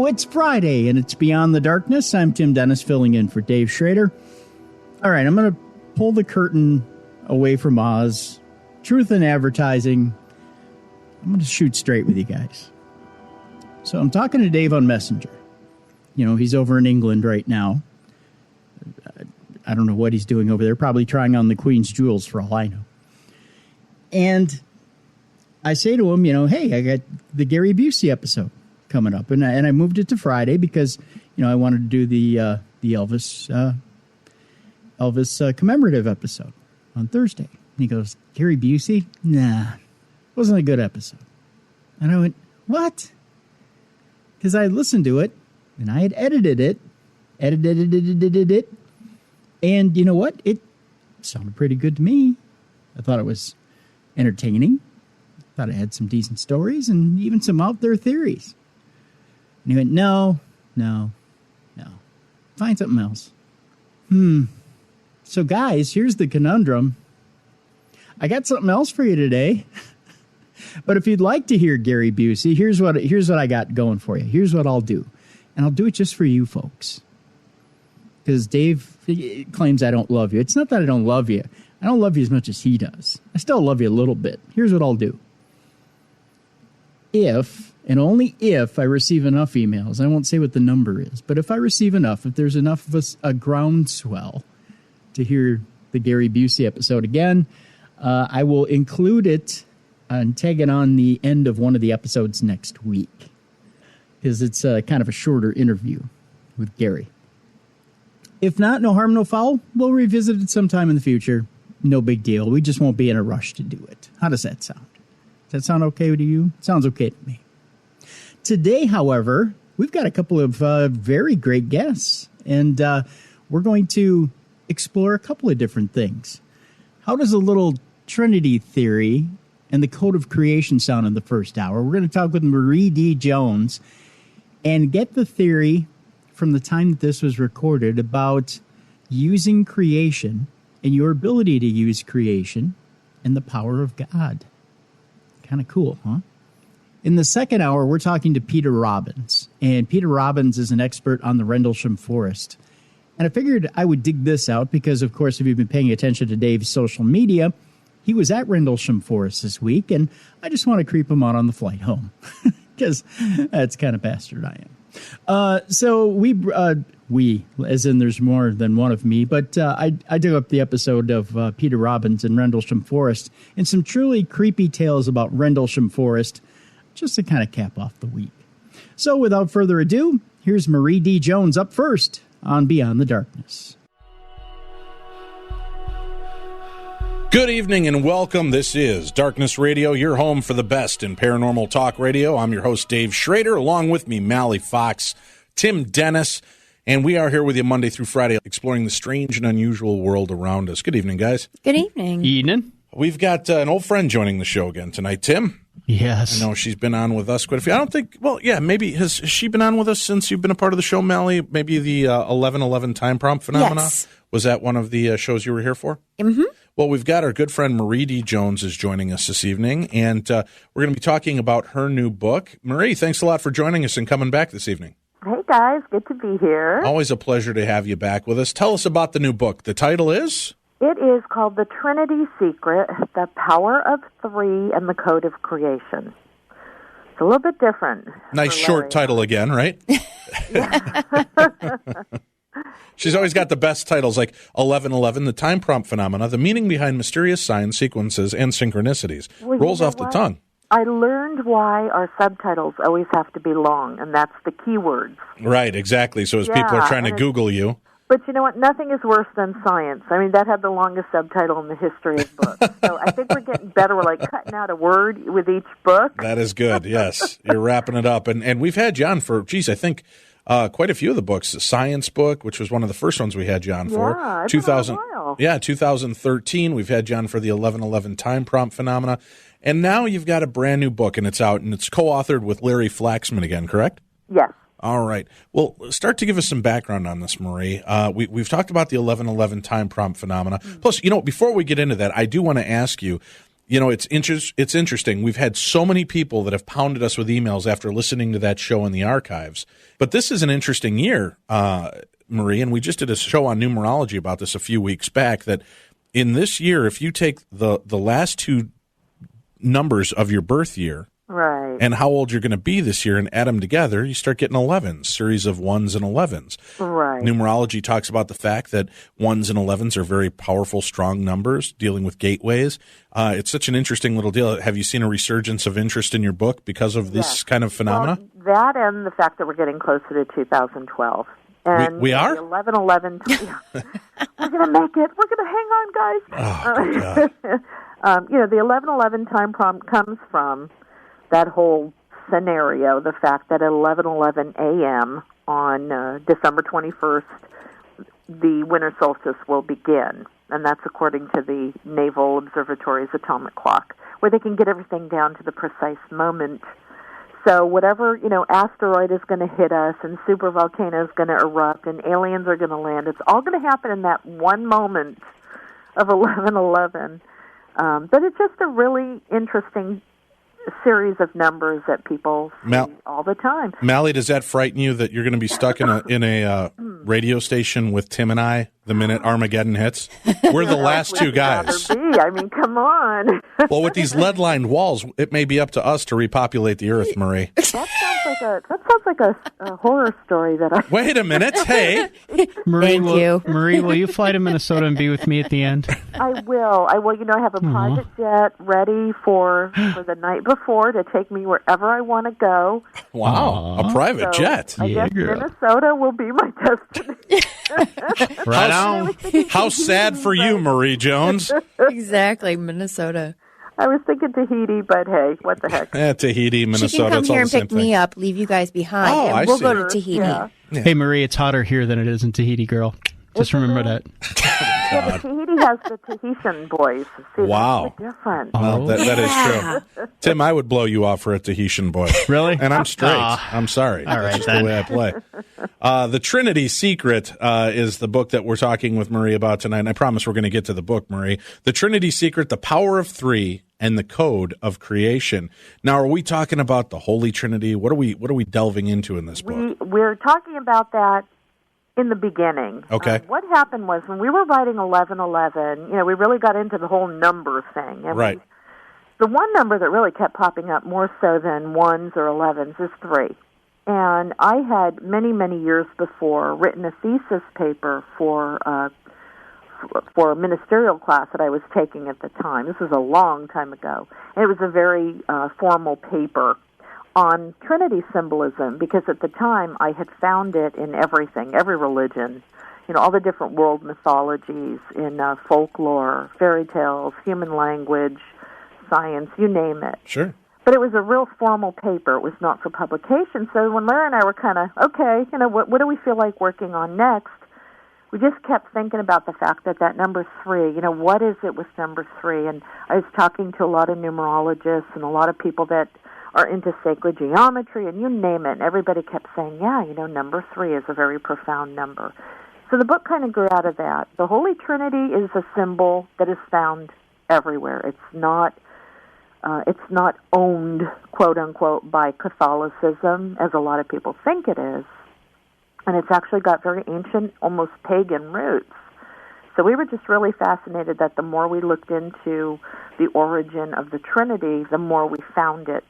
It's Friday, and it's Beyond the Darkness. I'm Tim Dennis, filling in for Dave Schrader. All right, I'm going to pull the curtain away from Oz. Truth in advertising. I'm going to shoot straight with you guys. So I'm talking to Dave on Messenger. You know, he's over in England right now. I don't know what he's doing over there. Probably trying on the Queen's jewels, for all I know. And I say to him, you know, hey, I got the Gary Busey episode coming up, and I moved it to Friday because, you know, I wanted to do the Elvis commemorative episode on Thursday. And he goes, Gary Busey? Nah, wasn't a good episode. And I went, what? Because I listened to it, and I had edited it, and you know what? It sounded pretty good to me. I thought it was entertaining. I thought it had some decent stories and even some out there theories. And he went, no. Find something else. So, guys, here's the conundrum. I got something else for you today. But if you'd like to hear Gary Busey, here's what I got going for you. Here's what I'll do. And I'll do it just for you folks. Because Dave claims I don't love you. It's not that I don't love you. I don't love you as much as he does. I still love you a little bit. Here's what I'll do. If, and only if, I receive enough emails, I won't say what the number is, but if I receive enough, if there's enough of a groundswell to hear the Gary Busey episode again, I will include it and tag it on the end of one of the episodes next week, because it's kind of a shorter interview with Gary. If not, no harm, no foul. We'll revisit it sometime in the future. No big deal. We just won't be in a rush to do it. How does that sound? Does that sound okay to you? It sounds okay to me. Today, however, we've got a couple of very great guests, and we're going to explore a couple of different things. How does a little Trinity theory and the code of creation sound in the first hour? We're going to talk with Marie D. Jones and get the theory from the time that this was recorded about using creation and your ability to use creation and the power of God. Kind of cool, huh? In the second hour, we're talking to Peter Robbins. And Peter Robbins is an expert on the Rendlesham Forest. And I figured I would dig this out because, of course, if you've been paying attention to Dave's social media, he was at Rendlesham Forest this week, and I just want to creep him out on the flight home because that's kind of bastard I am. So we, as in there's more than one of me, but I dug up the episode of Peter Robbins in Rendlesham Forest and some truly creepy tales about Rendlesham Forest, just to kind of cap off the week. So without further ado, here's Marie D. Jones up first on Beyond the Darkness. Good evening and welcome. This is Darkness Radio, your home for the best in paranormal talk radio. I'm your host, Dave Schrader. Along with me, Mally Fox, Tim Dennis, and we are here with you Monday through Friday, exploring the strange and unusual world around us. Good evening, guys. Good evening. Evening. We've got an old friend joining the show again tonight, Tim. Yes. I know she's been on with us quite a few. I don't think, well, yeah, maybe has she been on with us since you've been a part of the show, Mally? Maybe the 11:11 time prompt phenomena? Yes. Was that one of the shows you were here for? Mm-hmm. Well, we've got our good friend Marie D. Jones is joining us this evening, and we're going to be talking about her new book. Marie, thanks a lot for joining us and coming back this evening. Hey, guys. Good to be here. Always a pleasure to have you back with us. Tell us about the new book. The title is? It is called The Trinity Secret, The Power of Three and the Code of Creation. It's a little bit different. Nice short title again, right? She's always got the best titles, like 11:11, the time prompt phenomena, the meaning behind mysterious signs, sequences, and synchronicities. Well, rolls off the tongue. I learned why our subtitles always have to be long, and that's the keywords. Right, exactly. So as people are trying to Google you. But you know what? Nothing is worse than science. I mean, that had the longest subtitle in the history of books. So I think we're getting better. We're like cutting out a word with each book. That is good, yes. You're wrapping it up. And we've had you on for, I think quite a few of the books. The science book, which was one of the first ones we had you on for. Yeah, it's been a while. Yeah, 2013. We've had you on for the 1111 time prompt phenomena. And now you've got a brand new book, and it's out, and it's co-authored with Larry Flaxman again, correct? Yes. All right. Well, start to give us some background on this, Marie. We've talked about the 1111 time prompt phenomena. Plus, before we get into that, I do want to ask you, it's interesting. We've had so many people that have pounded us with emails after listening to that show in the archives. But this is an interesting year, Marie, and we just did a show on numerology about this a few weeks back, that in this year, if you take the last two numbers of your birth year, right, and how old you're going to be this year and add them together, you start getting 11s, series of 1s and 11s. Right. Numerology talks about the fact that 1s and 11s are very powerful, strong numbers dealing with gateways. It's such an interesting little deal. Have you seen a resurgence of interest in your book because of this kind of phenomena? Well, that and the fact that we're getting closer to 2012. And we are? The 1111, we're going to make it. We're going to hang on, guys. Oh, good God. The 1111 time prompt comes from that whole scenario, the fact that at 11:11 a.m. on December 21st, the winter solstice will begin, and that's according to the Naval Observatory's atomic clock, where they can get everything down to the precise moment. So whatever, asteroid is going to hit us, and supervolcano is going to erupt, and aliens are going to land, it's all going to happen in that one moment of 11:11. But it's just a really interesting series of numbers that people see all the time. Mally, does that frighten you that you're going to be stuck in a radio station with Tim and I the minute Armageddon hits? We're the last two guys. I mean, come on. Well, with these lead-lined walls, it may be up to us to repopulate the Earth, Marie. That sounds like a horror story that I... Wait a minute. Hey. Marie, will you fly to Minnesota and be with me at the end? I will. I have a private jet ready for the night before to take me wherever I want to go. Wow. A private jet. I guess Minnesota will be my destination. Right on. How sad for you, Marie Jones. Exactly, Minnesota. I was thinking Tahiti, but hey, what the heck? Tahiti, Minnesota. She can come here and pick me up, leave you guys behind, and we'll go to Tahiti. Yeah. Hey, Marie, it's hotter here than it is in Tahiti, girl. Just remember that. Yeah, but Tahiti has the Tahitian boys. See, wow. That's different. Well, that is true. Tim, I would blow you off for a Tahitian boy. Really? And I'm straight. I'm sorry. All right, That's just then. the way I play. The Trinity Secret is the book that we're talking with Marie about tonight. And I promise we're going to get to the book, Marie. The Trinity Secret, the Power of Three, and the Code of Creation. Now, are we talking about the Holy Trinity? What are we delving into in this book? We're talking about that in the beginning. Okay. What happened was when we were writing 1111, we really got into the whole number thing. And right. The one number that really kept popping up more so than 1s or 11s is 3. And I had many, many years before written a thesis paper for a ministerial class that I was taking at the time. This was a long time ago. And it was a very formal paper on Trinity symbolism, because at the time I had found it in everything, every religion, all the different world mythologies, in folklore, fairy tales, human language, science, you name it. Sure. But it was a real formal paper. It was not for publication. So when Larry and I were kind of, okay, what do we feel like working on next? We just kept thinking about the fact that number 3, what is it with number 3? And I was talking to a lot of numerologists and a lot of people that are into sacred geometry, and you name it, and everybody kept saying, number 3 is a very profound number. So the book kind of grew out of that. The Holy Trinity is a symbol that is found everywhere. It's not owned, quote unquote, by Catholicism, as a lot of people think it is, and it's actually got very ancient, almost pagan roots. So we were just really fascinated that the more we looked into the origin of the Trinity, the more we found it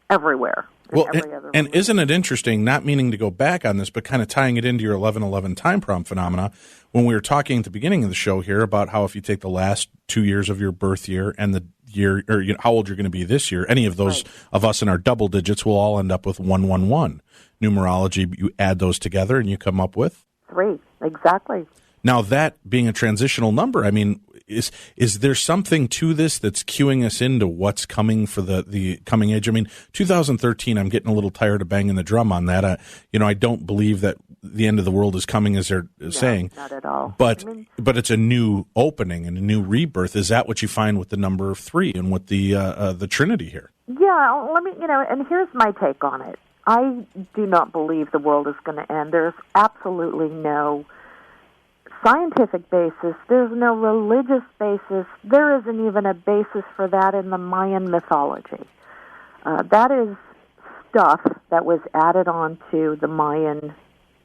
everywhere. Well, and isn't it interesting, not meaning to go back on this, but kind of tying it into your 1111 time prompt phenomena, when we were talking at the beginning of the show here about how if you take the last 2 years of your birth year and the year, or how old you're going to be this year, any of those of us in our double digits will all end up with 111. Numerology, you add those together and you come up with 3, exactly. Now, that being a transitional number, I mean, is there something to this that's cueing us into what's coming for the coming age? I mean, 2013, I'm getting a little tired of banging the drum on that. I don't believe that the end of the world is coming, as they're saying. Not at all. But it's a new opening and a new rebirth. Is that what you find with the number 3 and with the Trinity here? Yeah, let me, and here's my take on it. I do not believe the world is going to end. There's absolutely no scientific basis. There's no religious basis. There isn't even a basis for that in the Mayan mythology. That is stuff that was added on to the Mayan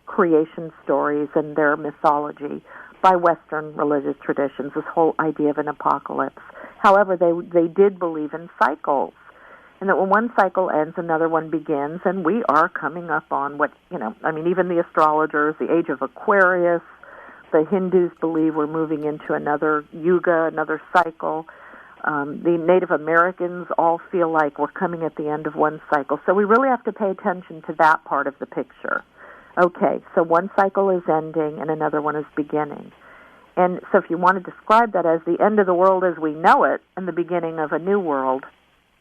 creation stories and their mythology by Western religious traditions, this whole idea of an apocalypse. However, they did believe in cycles, and that when one cycle ends, another one begins, and we are coming up on what, even the astrologers, the age of Aquarius, the Hindus believe we're moving into another yuga, another cycle. The Native Americans all feel like we're coming at the end of one cycle. So we really have to pay attention to that part of the picture. Okay, so one cycle is ending and another one is beginning. And so if you want to describe that as the end of the world as we know it and the beginning of a new world,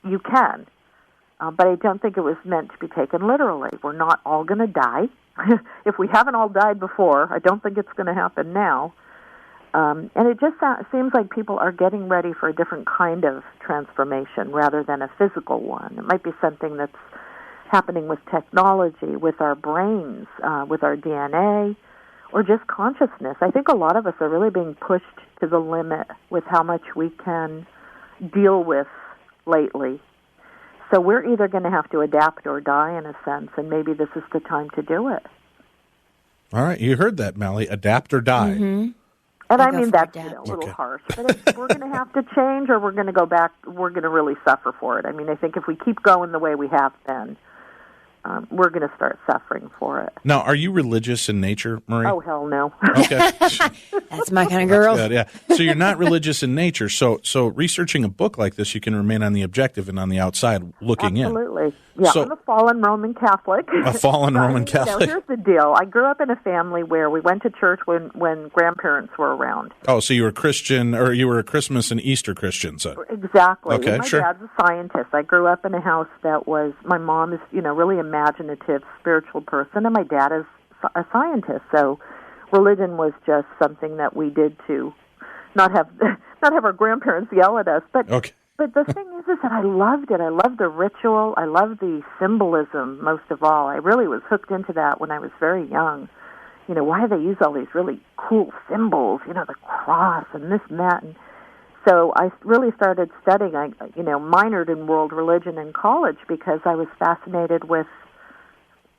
you can. But I don't think it was meant to be taken literally. We're not all going to die. If we haven't all died before, I don't think it's going to happen now. And it just seems like people are getting ready for a different kind of transformation rather than a physical one. It might be something that's happening with technology, with our brains, with our DNA, or just consciousness. I think a lot of us are really being pushed to the limit with how much we can deal with lately. So we're either going to have to adapt or die in a sense, and maybe this is the time to do it. All right, you heard that, Mally. Adapt or die. Mm-hmm. And I mean, that's a little harsh. But if we're going to have to change or we're going to go back, we're going to really suffer for it. I mean, I think if we keep going the way we have been, we're going to start suffering for it. Now, are you religious in nature, Marie? Oh, hell no. Okay. That's my kind of girl. Good, yeah. So you're not religious in nature. So researching a book like this, you can remain on the objective and on the outside looking in. Absolutely. Yeah, so, I'm a fallen Roman Catholic. A fallen Roman Catholic. Here's the deal. I grew up in a family where we went to church when grandparents were around. Oh, so you were Christian, or you were a Christmas and Easter Christian, so. Exactly. Okay, my sure. dad's a scientist. I grew up in a house that was, my mom is, really imaginative, spiritual person, and my dad is a scientist. So religion was just something that we did to not have our grandparents yell at us. But okay. But the thing is that I loved it. I loved the ritual. I loved the symbolism most of all. I really was hooked into that when I was very young. Why do they use all these really cool symbols, the cross and this and that. And so I really started studying. I, minored in world religion in college because I was fascinated with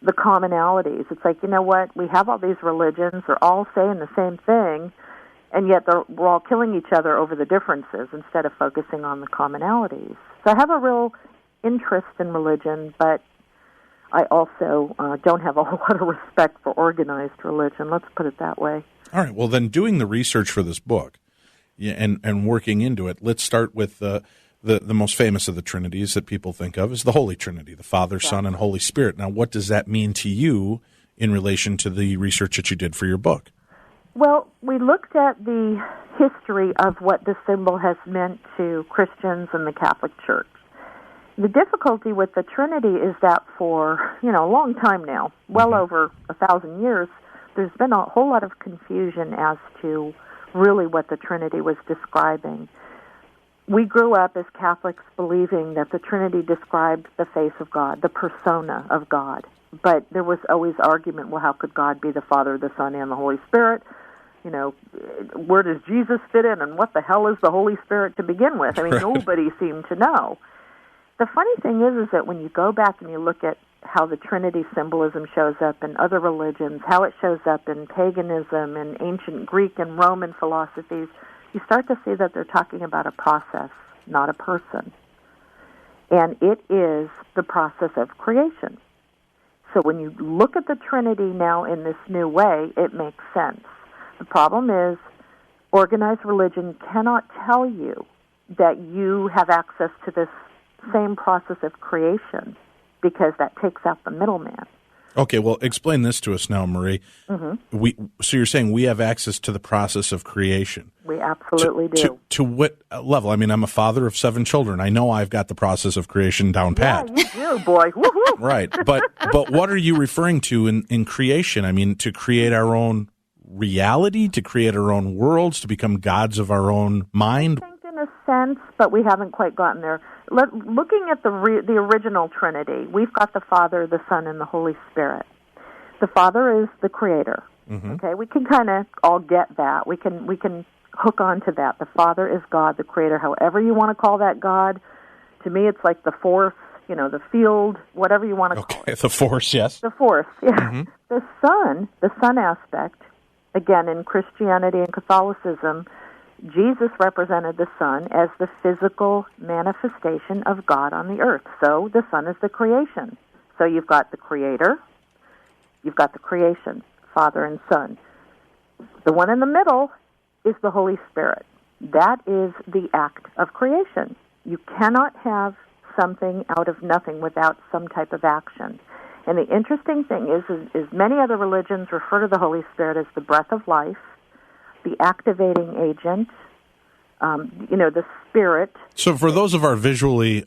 the commonalities. It's like, we have all these religions. They're all saying the same thing. And yet we're all killing each other over the differences instead of focusing on the commonalities. So I have a real interest in religion, but I also don't have a whole lot of respect for organized religion. Let's put it that way. All right. Well, then doing the research for this book and working into it, let's start with the most famous of the Trinities that people think of is the Holy Trinity, the Father, Son, and Holy Spirit. Now, what does that mean to you in relation to the research that you did for your book? Well, we looked at the history of what the symbol has meant to Christians and the Catholic Church. The difficulty with the Trinity is that for, a long time now, well over 1,000 years, there's been a whole lot of confusion as to really what the Trinity was describing. We grew up as Catholics believing that the Trinity described the face of God, the persona of God. But there was always argument, well, how could God be the Father, the Son, and the Holy Spirit? Where does Jesus fit in, and what the hell is the Holy Spirit to begin with? I mean, nobody seemed to know. The funny thing is that when you go back and you look at how the Trinity symbolism shows up in other religions, how it shows up in paganism and ancient Greek and Roman philosophies, you start to see that they're talking about a process, not a person. And it is the process of creation. So when you look at the Trinity now in this new way, it makes sense. The problem is organized religion cannot tell you that you have access to this same process of creation because that takes out the middleman. Okay, well, explain this to us now, Marie. Mm-hmm. So you're saying we have access to the process of creation. We absolutely do. To what level? I mean, I'm a father of 7 children. I know I've got the process of creation down pat. Yeah, you do, boy. Woo-hoo. Right, but what are you referring to in creation? I mean, to create our own reality, to create our own worlds, to become gods of our own mind? I think in a sense, but we haven't quite gotten there. Looking at the original Trinity, we've got the Father, the Son, and the Holy Spirit. The Father is the Creator. Mm-hmm. Okay, we can kind of all get that. We can hook onto that. The Father is God, the Creator. However you want to call that God, to me, it's like the force, the field, whatever you want to call it. The force, yes. The force, yeah. Mm-hmm. The Son aspect, again, in Christianity and Catholicism, Jesus represented the Son as the physical manifestation of God on the earth. So the Son is the creation. So you've got the Creator, you've got the creation, Father and Son. The one in the middle is the Holy Spirit. That is the act of creation. You cannot have something out of nothing without some type of action. And the interesting thing is many other religions refer to the Holy Spirit as the breath of life, the activating agent, the Spirit. So for those of our visually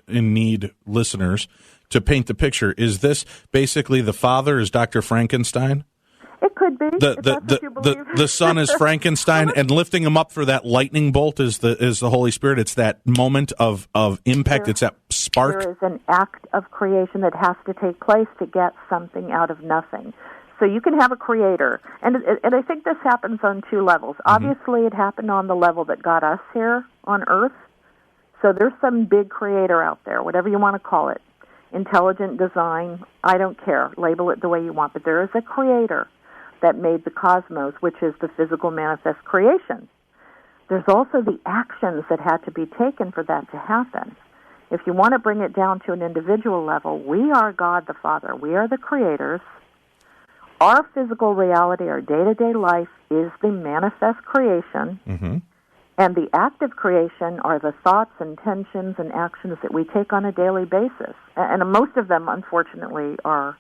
in need listeners, to paint the picture, is this basically the Father is Dr. Frankenstein? It could be. The Son is Frankenstein, and lifting him up for that lightning bolt is the Holy Spirit. It's that moment of impact. It's that spark. There is an act of creation that has to take place to get something out of nothing. So you can have a creator, and I think this happens on 2 levels. Mm-hmm. Obviously, it happened on the level that got us here on Earth. So there's some big creator out there, whatever you want to call it, intelligent design, I don't care, label it the way you want, but there is a creator that made the cosmos, which is the physical manifest creation. There's also the actions that had to be taken for that to happen. If you want to bring it down to an individual level, we are God the Father. We are the creators. Our physical reality, our day-to-day life, is the manifest creation, mm-hmm. and the active creation are the thoughts, intentions, and actions that we take on a daily basis. And most of them, unfortunately, are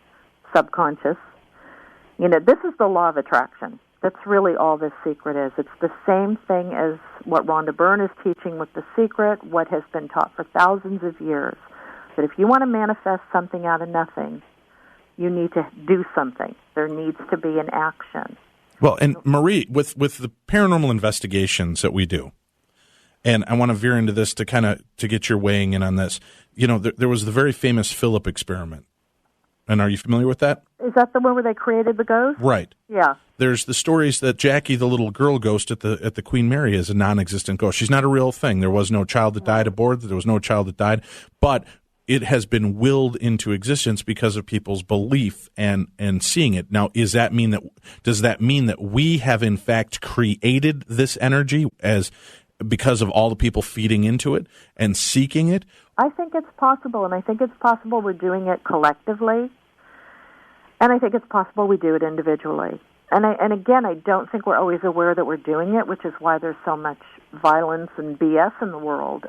subconscious. This is the law of attraction. That's really all this secret is. It's the same thing as what Rhonda Byrne is teaching with The Secret, what has been taught for thousands of years, that if you want to manifest something out of nothing, you need to do something. There needs to be an action. Well, and Marie, with the paranormal investigations that we do, and I want to veer into this to get your weighing in on this. There was the very famous Philip experiment. And are you familiar with that? Is that the one where they created the ghost? Right. Yeah. There's the stories that Jackie, the little girl ghost at the Queen Mary, is a non-existent ghost. She's not a real thing. There was no child that died aboard. There was no child that died. But it has been willed into existence because of people's belief and seeing it. Now, does that mean that we have in fact created this energy because of all the people feeding into it and seeking it? I think it's possible, and I think it's possible we're doing it collectively, and I think it's possible we do it individually. And again, I don't think we're always aware that we're doing it, which is why there's so much violence and BS in the world.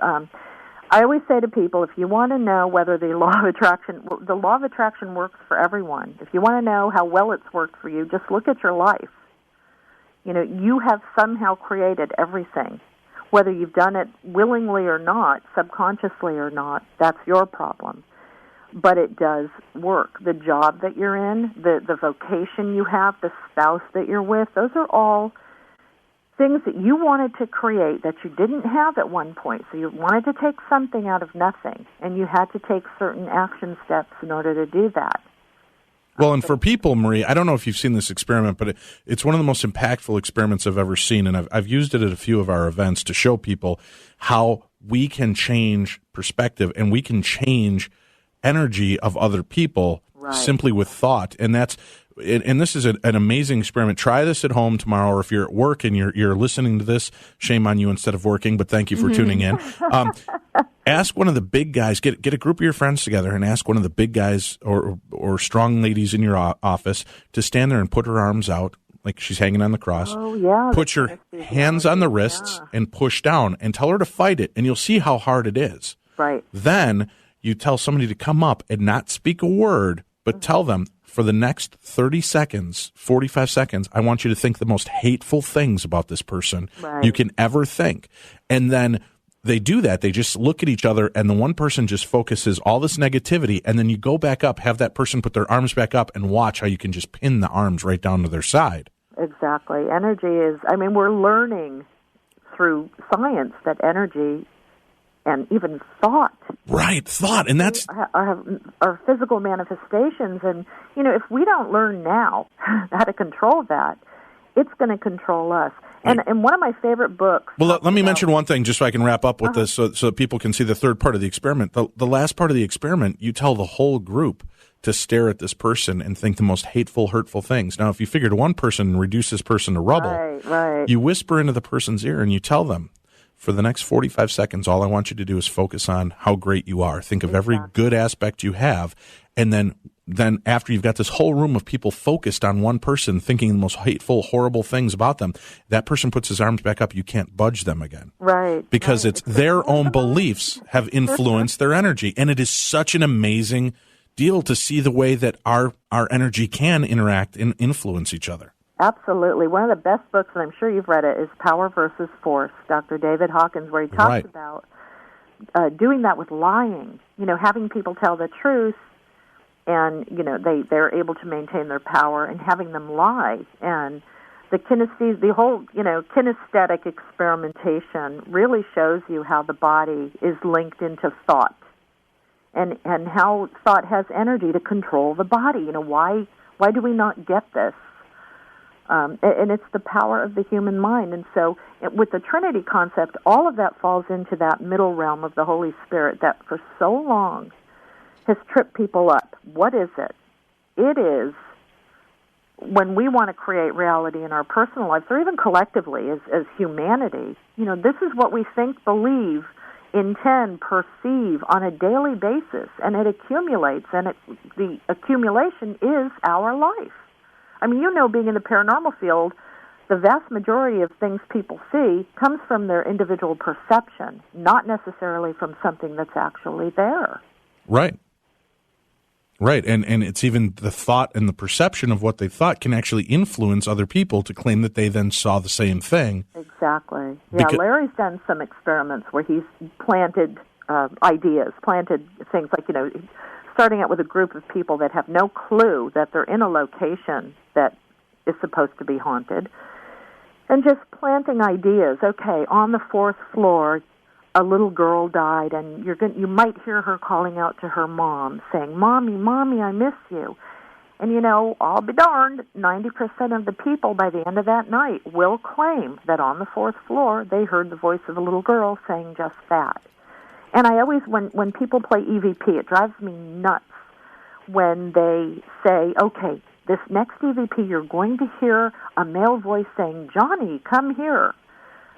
I always say to people, if you want to know whether the law of attraction works for everyone, if you want to know how well it's worked for you, just look at your life. You have somehow created everything. Whether you've done it willingly or not, subconsciously or not, that's your problem. But it does work. The job that you're in, the vocation you have, the spouse that you're with, those are all things that you wanted to create that you didn't have at one point. So you wanted to take something out of nothing, and you had to take certain action steps in order to do that. Well, and for people, Marie, I don't know if you've seen this experiment, but it's one of the most impactful experiments I've ever seen, and I've used it at a few of our events to show people how we can change perspective and we can change energy of other people simply with thought. And this is an amazing experiment. Try this at home tomorrow, or if you're at work and you're listening to this, shame on you instead of working, but thank you for tuning in. Ask one of the big guys, get a group of your friends together and ask one of the big guys or strong ladies in your office to stand there and put her arms out like she's hanging on the cross. Oh, yeah. Put your hands on the wrists and push down and tell her to fight it, and you'll see how hard it is. Right. Then you tell somebody to come up and not speak a word, but tell them, for the next 30 seconds, 45 seconds, I want you to think the most hateful things about this person you can ever think. And then they do that. They just look at each other, and the one person just focuses all this negativity, and then you go back up, have that person put their arms back up, and watch how you can just pin the arms right down to their side. Exactly. Energy is, we're learning through science that energy and even thought. Right, thought. And that's are physical manifestations. And, if we don't learn now how to control that, it's going to control us. And one of my favorite books... Well, let me mention one thing just so I can wrap up with this so that people can see the third part of the experiment. The last part of the experiment, you tell the whole group to stare at this person and think the most hateful, hurtful things. Now, if you figured one person reduced this person to rubble, you whisper into the person's ear and you tell them, for the next 45 seconds, all I want you to do is focus on how great you are. Think of every good aspect you have. And then after you've got this whole room of people focused on one person, thinking the most hateful, horrible things about them, that person puts his arms back up, you can't budge them again. Right. Because it's their own beliefs have influenced their energy. And it is such an amazing deal to see the way that our energy can interact and influence each other. Absolutely. One of the best books, and I'm sure you've read it, is Power versus Force, Dr. David Hawkins, where he talks about doing that with lying, having people tell the truth, and, they're able to maintain their power, and having them lie. And the whole, kinesthetic experimentation really shows you how the body is linked into thought, and how thought has energy to control the body. Why do we not get this? And it's the power of the human mind. And so with the Trinity concept, all of that falls into that middle realm of the Holy Spirit that for so long has tripped people up. What is it? It is when we want to create reality in our personal lives, or even collectively as humanity, this is what we think, believe, intend, perceive on a daily basis, and it accumulates, and the accumulation is our life. Being in the paranormal field, the vast majority of things people see comes from their individual perception, not necessarily from something that's actually there. Right. Right, and it's even the thought and the perception of what they thought can actually influence other people to claim that they then saw the same thing. Exactly. Yeah, Larry's done some experiments where he's planted ideas, planted things like, starting out with a group of people that have no clue that they're in a location that is supposed to be haunted, and just planting ideas. Okay, on the 4th floor, a little girl died, and you might hear her calling out to her mom, saying, "Mommy, Mommy, I miss you." And, I'll be darned, 90% of the people by the end of that night will claim that on the 4th floor they heard the voice of a little girl saying just that. And I always, when people play EVP, it drives me nuts when they say, okay, this next EVP, you're going to hear a male voice saying, "Johnny, come here."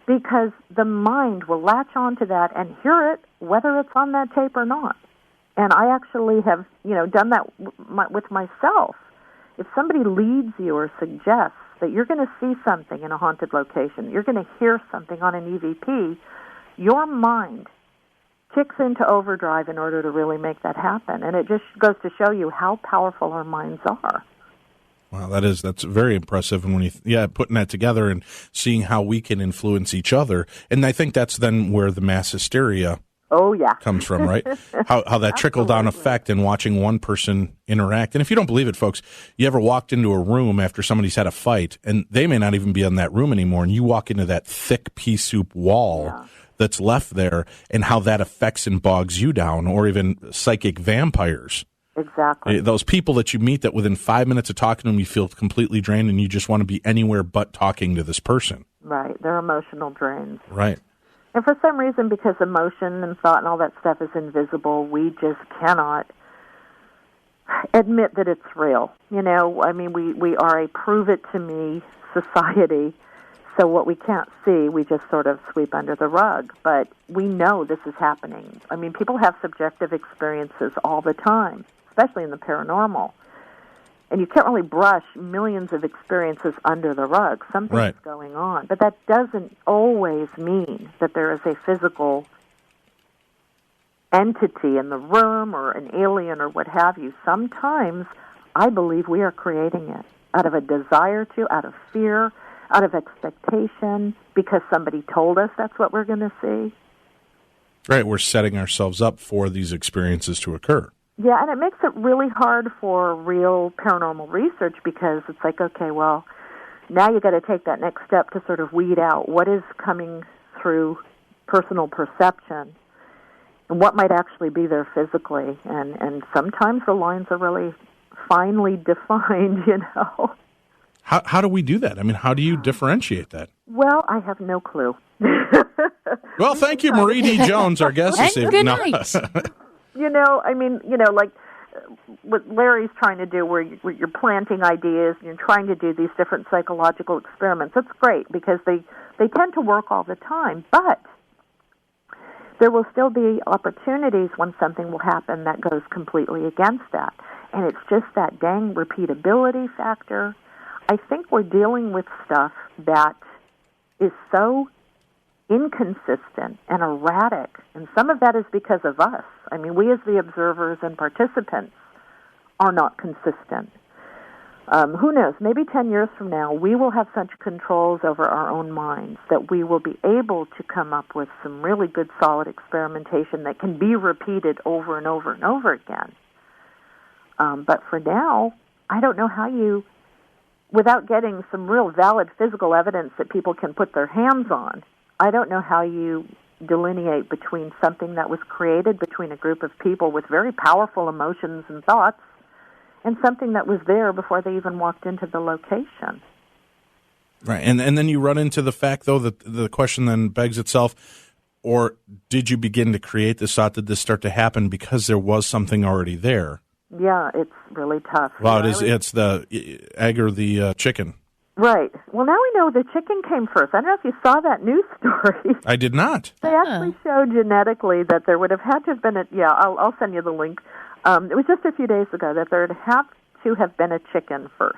Because the mind will latch on to that and hear it, whether it's on that tape or not. And I actually have, done that with myself. If somebody leads you or suggests that you're going to see something in a haunted location, you're going to hear something on an EVP, your mind kicks into overdrive in order to really make that happen. And it just goes to show you how powerful our minds are. Wow, that's very impressive. And when putting that together and seeing how we can influence each other. And I think that's then where the mass hysteria comes from, right? How that trickle-down effect and watching one person interact. And if you don't believe it, folks, you ever walked into a room after somebody's had a fight, and they may not even be in that room anymore, and you walk into that thick pea soup wall that's left there, and how that affects and bogs you down, or even psychic vampires. Exactly. Those people that you meet that within 5 minutes of talking to them, you feel completely drained and you just want to be anywhere but talking to this person. Right. They're emotional drains. Right. And for some reason, because emotion and thought and all that stuff is invisible, we just cannot admit that it's real. We are a prove-it-to-me society, so what we can't see, we just sort of sweep under the rug. But we know this is happening. People have subjective experiences all the time, especially in the paranormal. And you can't really brush millions of experiences under the rug. Something's going on. But that doesn't always mean that there is a physical entity in the room or an alien or what have you. Sometimes I believe we are creating it out of a desire to, out of fear, out of expectation, because somebody told us that's what we're going to see. Right, we're setting ourselves up for these experiences to occur. Yeah, and it makes it really hard for real paranormal research because it's like, okay, well, now you got to take that next step to sort of weed out what is coming through personal perception and what might actually be there physically. And sometimes the lines are really finely defined, you know. How do we do that? I mean, how do you differentiate that? Well, I have no clue. Well, thank you, Marie D. Jones, our guest this evening. Good night. You know, I mean, you know, like what Larry's trying to do where you're planting ideas and you're trying to do these different psychological experiments. That's great because they tend to work all the time. But there will still be opportunities when something will happen that goes completely against that. And it's just that dang repeatability factor. I think we're dealing with stuff that is so inconsistent and erratic, and some of that is because of us. I mean, we as the observers and participants are not consistent. Who knows, maybe 10 years from now, we will have such controls over our own minds that we will be able to come up with some really good, solid experimentation that can be repeated over and over and over again. But for now, I don't know how you, without getting some real valid physical evidence that people can put their hands on, I don't know how you delineate between something that was created between a group of people with very powerful emotions and thoughts and something that was there before they even walked into the location. Right, and then you run into the fact, though, that the question then begs itself, or did you begin to create this thought? Did this start to happen because there was something already there? Yeah, it's really tough. Well, it's the egg or the chicken. Right. Well, now we know the chicken came first. I don't know if you saw that news story. I did not. They actually showed genetically that there would have had to have been I'll send you the link. It was just a few days ago that there would have to have been a chicken first.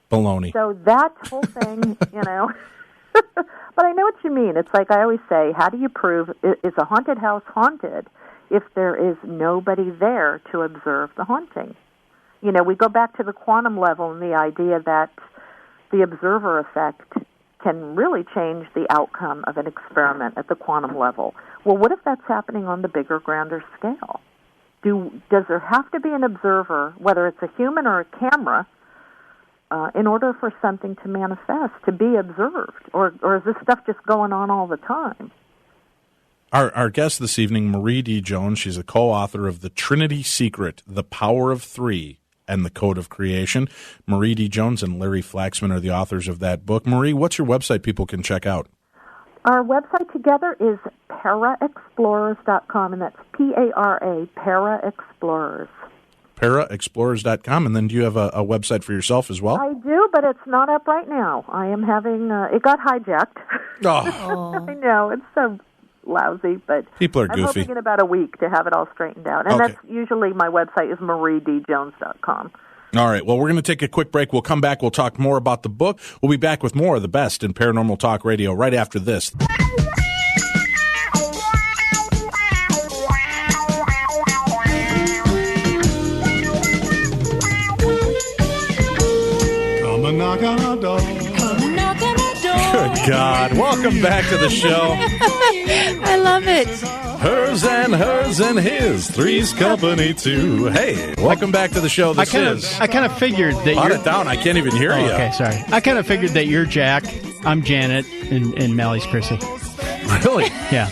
Baloney. So that whole thing, you know. But I know what you mean. It's like I always say, how do you prove is a haunted house haunted if there is nobody there to observe the haunting? You know, we go back to the quantum level and the idea that the observer effect can really change the outcome of an experiment at the quantum level. Well, what if that's happening on the bigger, grander scale? Does there have to be an observer, whether it's a human or a camera, in order for something to manifest, to be observed? Or is this stuff just going on all the time? Our guest this evening, Marie D. Jones, she's a co-author of The Trinity Secret, The Power of Three, and The Code of Creation. Marie D. Jones and Larry Flaxman are the authors of that book. Marie, what's your website people can check out? Our website together is paraexplorers.com, and that's P-A-R-A, Paraexplorers. Paraexplorers.com, and then do you have a website for yourself as well? I do, but it's not up right now. I am having, it got hijacked. Oh. I know, it's so lousy, but people are goofy. I'm hoping in about a week to have it all straightened out. And that's usually my website is mariedjones.com. All right. Well, we're going to take a quick break. We'll come back. We'll talk more about the book. We'll be back with more of the best in Paranormal Talk Radio right after this. Come and knock on our door. Good God. Welcome back to the show. I love it. Hers and his. Three's company too. Hey, welcome back to the show. I kind of figured that Put it down. I can't even hear you. Okay, sorry. I kind of figured that you're Jack, I'm Janet, and Mally's Chrissy. Really? Yeah.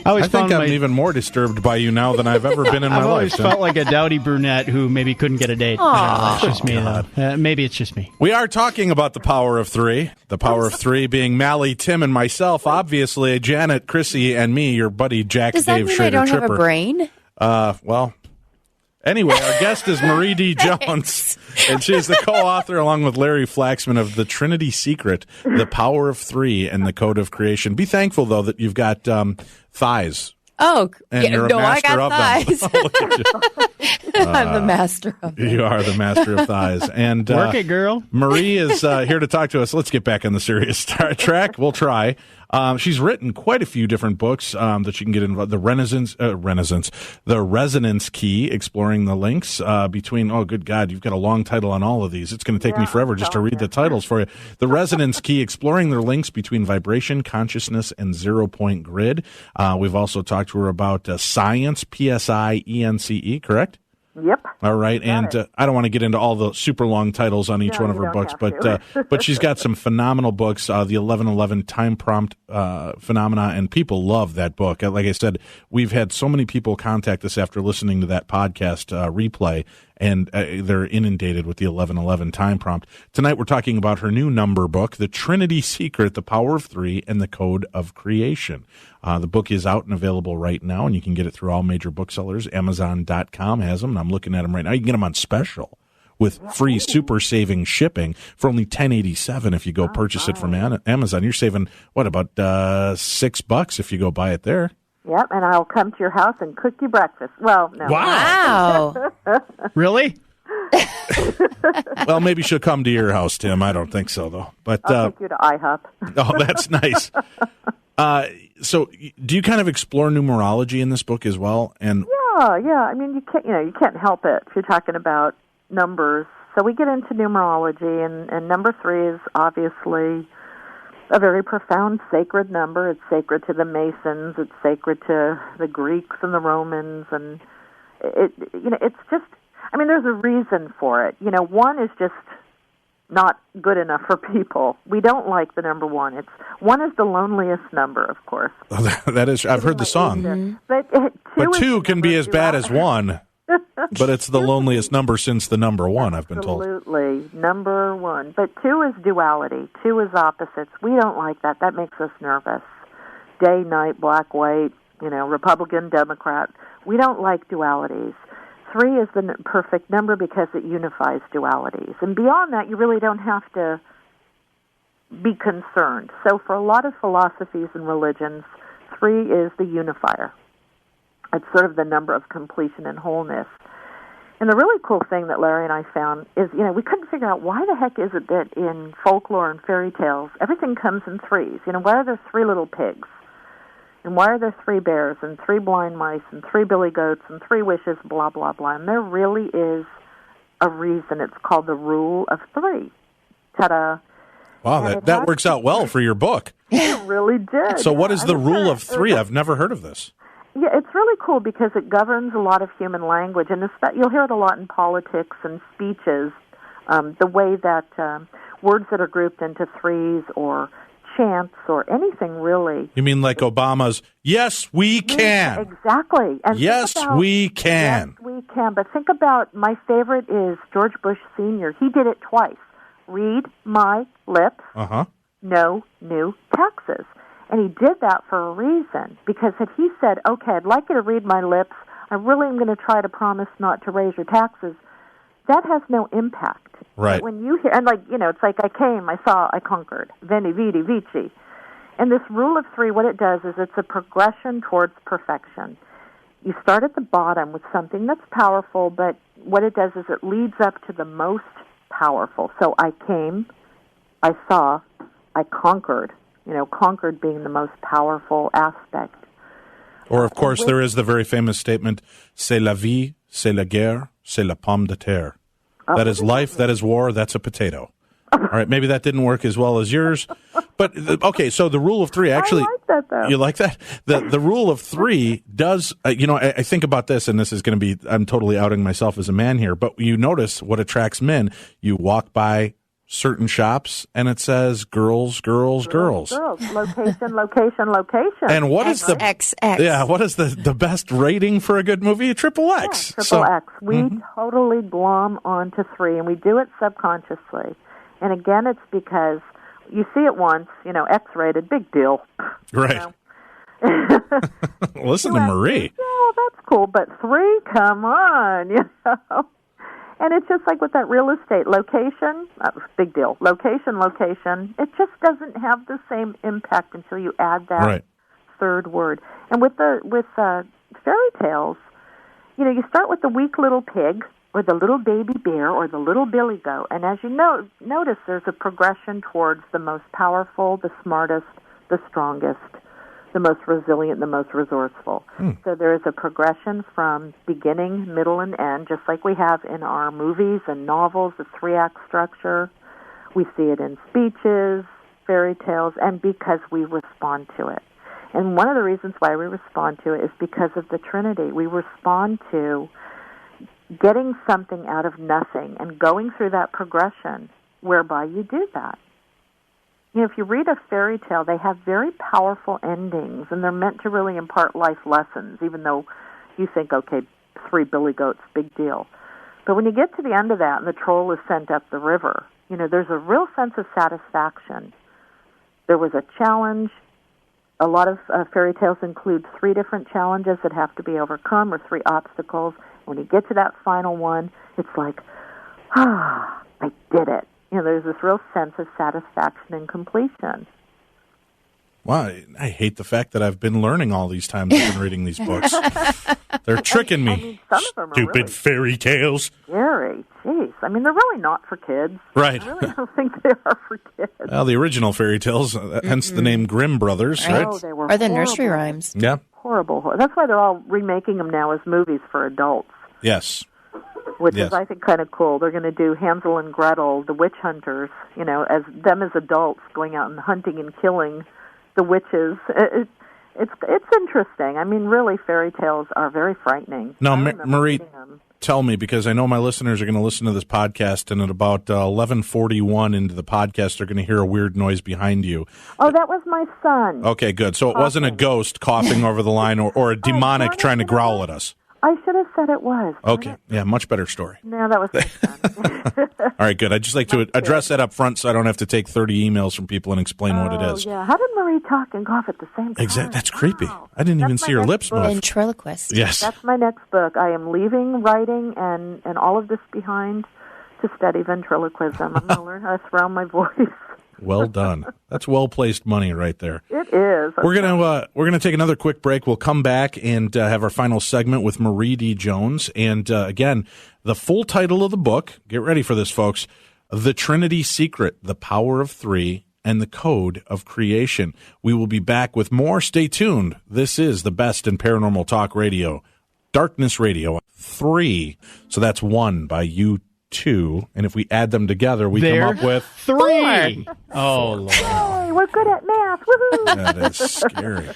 I think I'm even more disturbed by you now than I've ever been in my life. I've always felt like a dowdy brunette who maybe couldn't get a date. It's just me, though. Maybe it's just me. We are talking about the power of three. The power of three being Mally, Tim, and myself. Obviously, Janet, Chrissy, and me, your buddy Jack Does Dave that mean Schrader I don't Tripper. have a brain? Well, anyway, our guest is Marie D. Jones, and she's the co-author, along with Larry Flaxman, of The Trinity Secret, The Power of Three, and The Code of Creation. Be thankful, though, that you've got thighs. Oh, and you're a master I got thighs. Of them. Look at you. I'm the master of them. You are the master of thighs. And work it, girl. Marie is here to talk to us. Let's get back on the serious track. We'll try. She's written quite a few different books that you can get involved. The Resonance Key, exploring the links between. Oh, good God, you've got a long title on all of these. It's going to take me forever just to read the titles for you. The Resonance Key, exploring the links between vibration, consciousness, and zero-point grid. We've also talked to her about science, PSIENCE, correct? Yep. All right, and I don't want to get into all the super long titles on each one of her books, but she's got some phenomenal books, the 1111 Time Prompt Phenomena, and people love that book. Like I said, we've had so many people contact us after listening to that podcast replay, and they're inundated with the 1111 Time Prompt. Tonight we're talking about her new number book, The Trinity Secret, The Power of Three, and the Code of Creation. The book is out and available right now, and you can get it through all major booksellers. Amazon.com has them, and I'm looking at them right now. You can get them on special with free super saving shipping for only $10.87 if you go purchase it from Amazon. You're saving, about $6 if you go buy it there. Yep, and I'll come to your house and cook you breakfast. Well, no. Wow. Really? Well, maybe she'll come to your house, Tim. I don't think so, though. But I'll take you to IHOP. Oh, that's nice. So, do you kind of explore numerology in this book as well? And yeah. I mean, you can't help it if you're talking about numbers. So we get into numerology, and number 3 is obviously a very profound, sacred number. It's sacred to the Masons. It's sacred to the Greeks and the Romans, and it's just. I mean, there's a reason for it. 1 is just not good enough for people. We don't like the number 1. 1 is the loneliest number, of course. Oh, that is. I've heard the song. But 2 can be as bad as 1. But it's the loneliest number since the number 1, I've been told. Absolutely. Number 1. But 2 is duality. 2 is opposites. We don't like that. That makes us nervous. Day, night, black, white, Republican, Democrat. We don't like dualities. 3 is the perfect number because it unifies dualities. And beyond that, you really don't have to be concerned. So for a lot of philosophies and religions, 3 is the unifier. It's sort of the number of completion and wholeness. And the really cool thing that Larry and I found is, we couldn't figure out why the heck is it that in folklore and fairy tales, everything comes in 3s. Why are there 3 little pigs? And why are there 3 bears and 3 blind mice and 3 billy goats and 3 wishes, blah, blah, blah. And there really is a reason. It's called the rule of 3. Ta-da. Wow, that works out well for your book. It really did. So what is the rule of 3? I've never heard of this. Yeah, it's really cool because it governs a lot of human language, and you'll hear it a lot in politics and speeches, the way that words that are grouped into 3s or chants or anything really. You mean like Obama's, yes, we can. Exactly. And yes, we can. Yes, we can. But think about, my favorite is George Bush Sr. He did it twice. Read my lips, no new taxes. And he did that for a reason, because had he said, okay, I'd like you to read my lips, I really am going to try to promise not to raise your taxes, that has no impact. Right. But when you hear, and it's like I came, I saw, I conquered, veni, vidi, vici. And this rule of 3, what it does is it's a progression towards perfection. You start at the bottom with something that's powerful, but what it does is it leads up to the most powerful. So I came, I saw, I conquered. Conquered being the most powerful aspect. Or, of course, there is the very famous statement, c'est la vie, c'est la guerre, c'est la pomme de terre. That is life, that is war, that's a potato. All right, maybe that didn't work as well as yours. But, okay, so the rule of 3 actually... I like that, though. You like that? The rule of 3 does... I think about this, and this is going to be... I'm totally outing myself as a man here, but you notice what attracts men. You walk by certain shops, and it says girls, girls, girls. Location, location, location. And what is the XXX? Yeah, what is the best rating for a good movie? Triple X. Yeah, Triple X. We totally glom onto 3, and we do it subconsciously. And again, it's because you see it once, X-rated, big deal. Right. Listen to Marie. Oh, that's cool, but 3, come on, And it's just like with that real estate, location, big deal. Location, location. It just doesn't have the same impact until you add that third word. And with fairy tales, you start with the weak little pig, or the little baby bear, or the little billy goat. And as you notice, there's a progression towards the most powerful, the smartest, the strongest, the most resilient, the most resourceful. So there is a progression from beginning, middle, and end, just like we have in our movies and novels, the 3-act structure. We see it in speeches, fairy tales, and because we respond to it. And one of the reasons why we respond to it is because of the Trinity. We respond to getting something out of nothing and going through that progression whereby you do that. You know, if you read a fairy tale, they have very powerful endings, and they're meant to really impart life lessons, even though you think, okay, 3 billy goats, big deal. But when you get to the end of that and the troll is sent up the river, you know, there's a real sense of satisfaction. There was a challenge. A lot of fairy tales include 3 different challenges that have to be overcome, or 3 obstacles. When you get to that final one, it's like, I did it. You know, there's this real sense of satisfaction and completion. Wow, I hate the fact that I've been learning all these times I've been reading these books. They're tricking me. I mean, some of them Stupid are really fairy tales. scary. Jeez. I mean, they're really not for kids. Right. I really don't think they are for kids. Well, the original fairy tales, hence the name Grimm Brothers, right? Oh, they were Or the horrible. nursery rhymes. Yeah. Horrible. That's why they're all remaking them now as movies for adults, Yes. which Yes. is, I think, kind of cool. They're going to do Hansel and Gretel, the witch hunters, you know, as adults going out and hunting and killing the witches. It's interesting. I mean, really, fairy tales are very frightening. Now, I remember Marie, reading them. tell me, because I know my listeners are going to listen to this podcast, and at about 11:41 into the podcast, they're going to hear a weird noise behind you. Oh, that was my son. Okay, good. So it wasn't a ghost coughing over the line or a demonic trying to growl at us. I should have said it was. Okay. Yeah, much better story. No, that was my son. All right, good. I'd just like to address that up front so I don't have to take 30 emails from people and explain what it is. Yeah. How did Marie talk and cough at the same time? Exactly. That's creepy. Wow. I didn't even That's see my her next lips book. move. Ventriloquist. Yes. That's my next book. I am leaving writing and all of this behind to study ventriloquism. I'm going to learn how to surround my voice. Well done. That's well-placed money right there. It is. We're gonna take another quick break. We'll come back and have our final segment with Marie D. Jones. And again, the full title of the book, get ready for this, folks, The Trinity Secret, The Power of Three, and the Code of Creation. We will be back with more. Stay tuned. This is the best in paranormal talk radio, Darkness Radio 3. So that's 1 by U2. And if we add them together, we come up with 3. Oh, Lord. Yay, we're good at math. Woohoo! That is scary.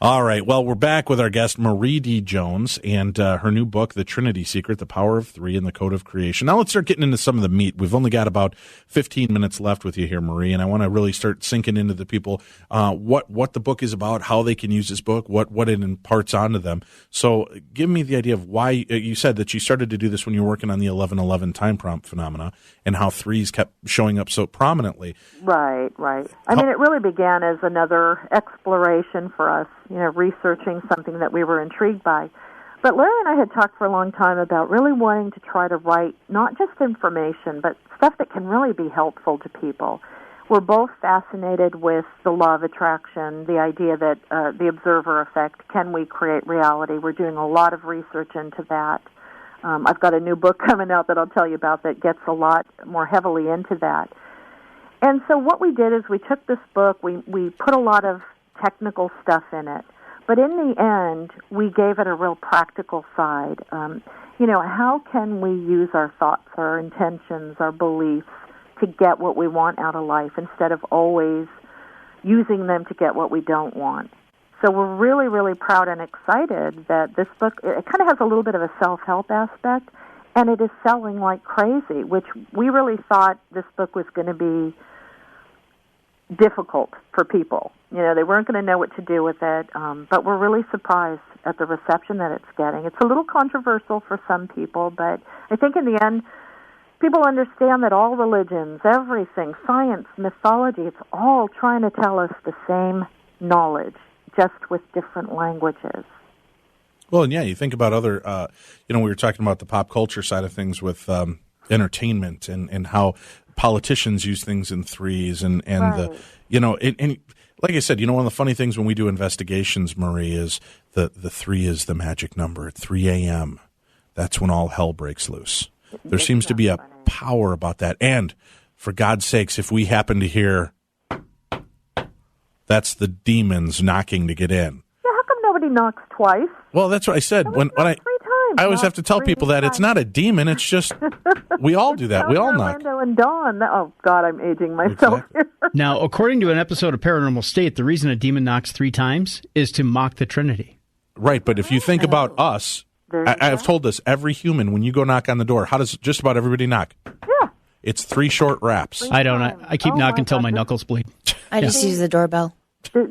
All right. Well, we're back with our guest, Marie D. Jones, and her new book, The Trinity Secret, The Power of Three, and the Code of Creation. Now let's start getting into some of the meat. We've only got about 15 minutes left with you here, Marie, and I want to really start sinking into the people what the book is about, how they can use this book, what it imparts onto them. So give me the idea of why you said that you started to do this when you were working on the 1111 time prompt phenomena and how threes kept showing up so prominently. Right. I mean, it really began as another exploration for us, you know, researching something that we were intrigued by. But Larry and I had talked for a long time about really wanting to try to write not just information, but stuff that can really be helpful to people. We're both fascinated with the law of attraction, the idea that the observer effect, can we create reality? We're doing a lot of research into that. I've got a new book coming out that I'll tell you about that gets a lot more heavily into that. And so what we did is we took this book, we put a lot of technical stuff in it, but in the end, we gave it a real practical side. You know, how can we use our thoughts, our intentions, our beliefs to get what we want out of life instead of always using them to get what we don't want? So we're really, really proud and excited that this book, it kind of has a little bit of a self-help aspect, and it is selling like crazy, which we really thought this book was going to be difficult for people. You know, they weren't going to know what to do with it, but we're really surprised at the reception that it's getting. It's a little controversial for some people, but I think in the end, people understand that all religions, everything, science, mythology, it's all trying to tell us the same knowledge, just with different languages. Well, and yeah, you think about other, we were talking about the pop culture side of things with entertainment and how politicians use things in threes and Right. and like I said, one of the funny things when we do investigations, Marie, is the 3 is the magic number. At 3 a.m., that's when all hell breaks loose. There seems to be a power about that. And for God's sakes, if we happen to hear That's the demons knocking to get in. Yeah, how come nobody knocks twice? Well, that's what I said. When I 3 times. I always have to tell people that it's not a demon. It's just we all do that. We all knock. Orlando and Dawn. Oh, God, I'm aging myself here. Now, according to an episode of Paranormal State, the reason a demon knocks 3 times is to mock the Trinity. Right, but if you think about us, I've told this, every human, when you go knock on the door, how does just about everybody knock? Yeah. It's 3 short raps. I don't. I keep knocking until my knuckles bleed. I just use the doorbell. But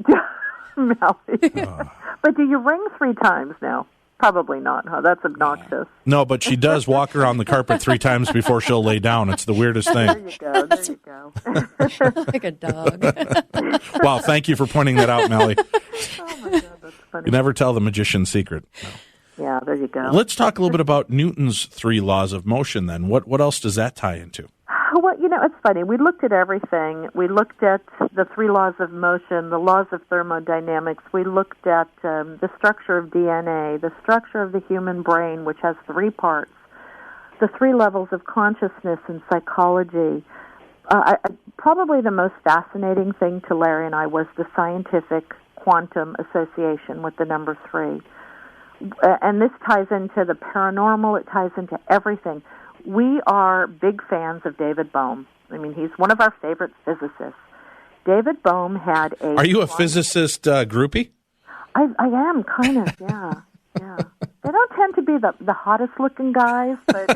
do you ring 3 times now? Probably not, huh? That's obnoxious. No, but she does walk around the carpet 3 times before she'll lay down. It's the weirdest thing. There you go. Like a dog. Wow, thank you for pointing that out, Melly. Oh, my God, that's funny. You never tell the magician's secret. No. Yeah, there you go. Let's talk a little bit about Newton's 3 laws of motion then. What else does that tie into? Well, it's funny. We looked at everything. We looked at the 3 laws of motion, the laws of thermodynamics. We looked at the structure of DNA, the structure of the human brain, which has 3 parts, the 3 levels of consciousness and psychology. Probably the most fascinating thing to Larry and I was the scientific quantum association with the number 3. And this ties into the paranormal. It ties into everything. We are big fans of David Bohm. I mean, he's one of our favorite physicists. David Bohm had a... Are you a physicist groupie? I am, kind of, yeah. They don't tend to be the hottest-looking guys, but...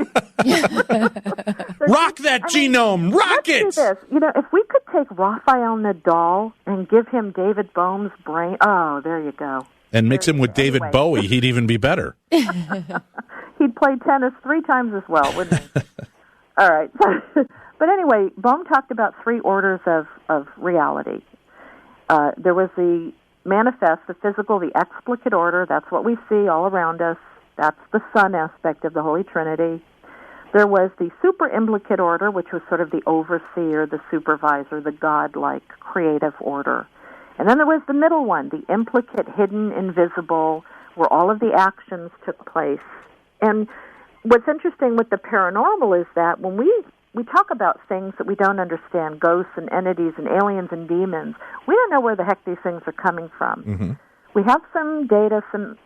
Rock that genome! Rock it! Let's do this. If we could take Rafael Nadal and give him David Bohm's brain... Oh, there you go. And mix him with David Bowie, he'd even be better. He'd play tennis 3 times as well, wouldn't he? All right. But anyway, Bohm talked about 3 orders of reality. There was the manifest, the physical, the explicate order. That's what we see all around us. That's the Son aspect of the Holy Trinity. There was the superimplicate order, which was sort of the overseer, the supervisor, the godlike creative order. And then there was the middle one, the implicate, hidden, invisible, where all of the actions took place. And what's interesting with the paranormal is that when we talk about things that we don't understand, ghosts and entities and aliens and demons, we don't know where the heck these things are coming from. Mm-hmm. We have some data, some,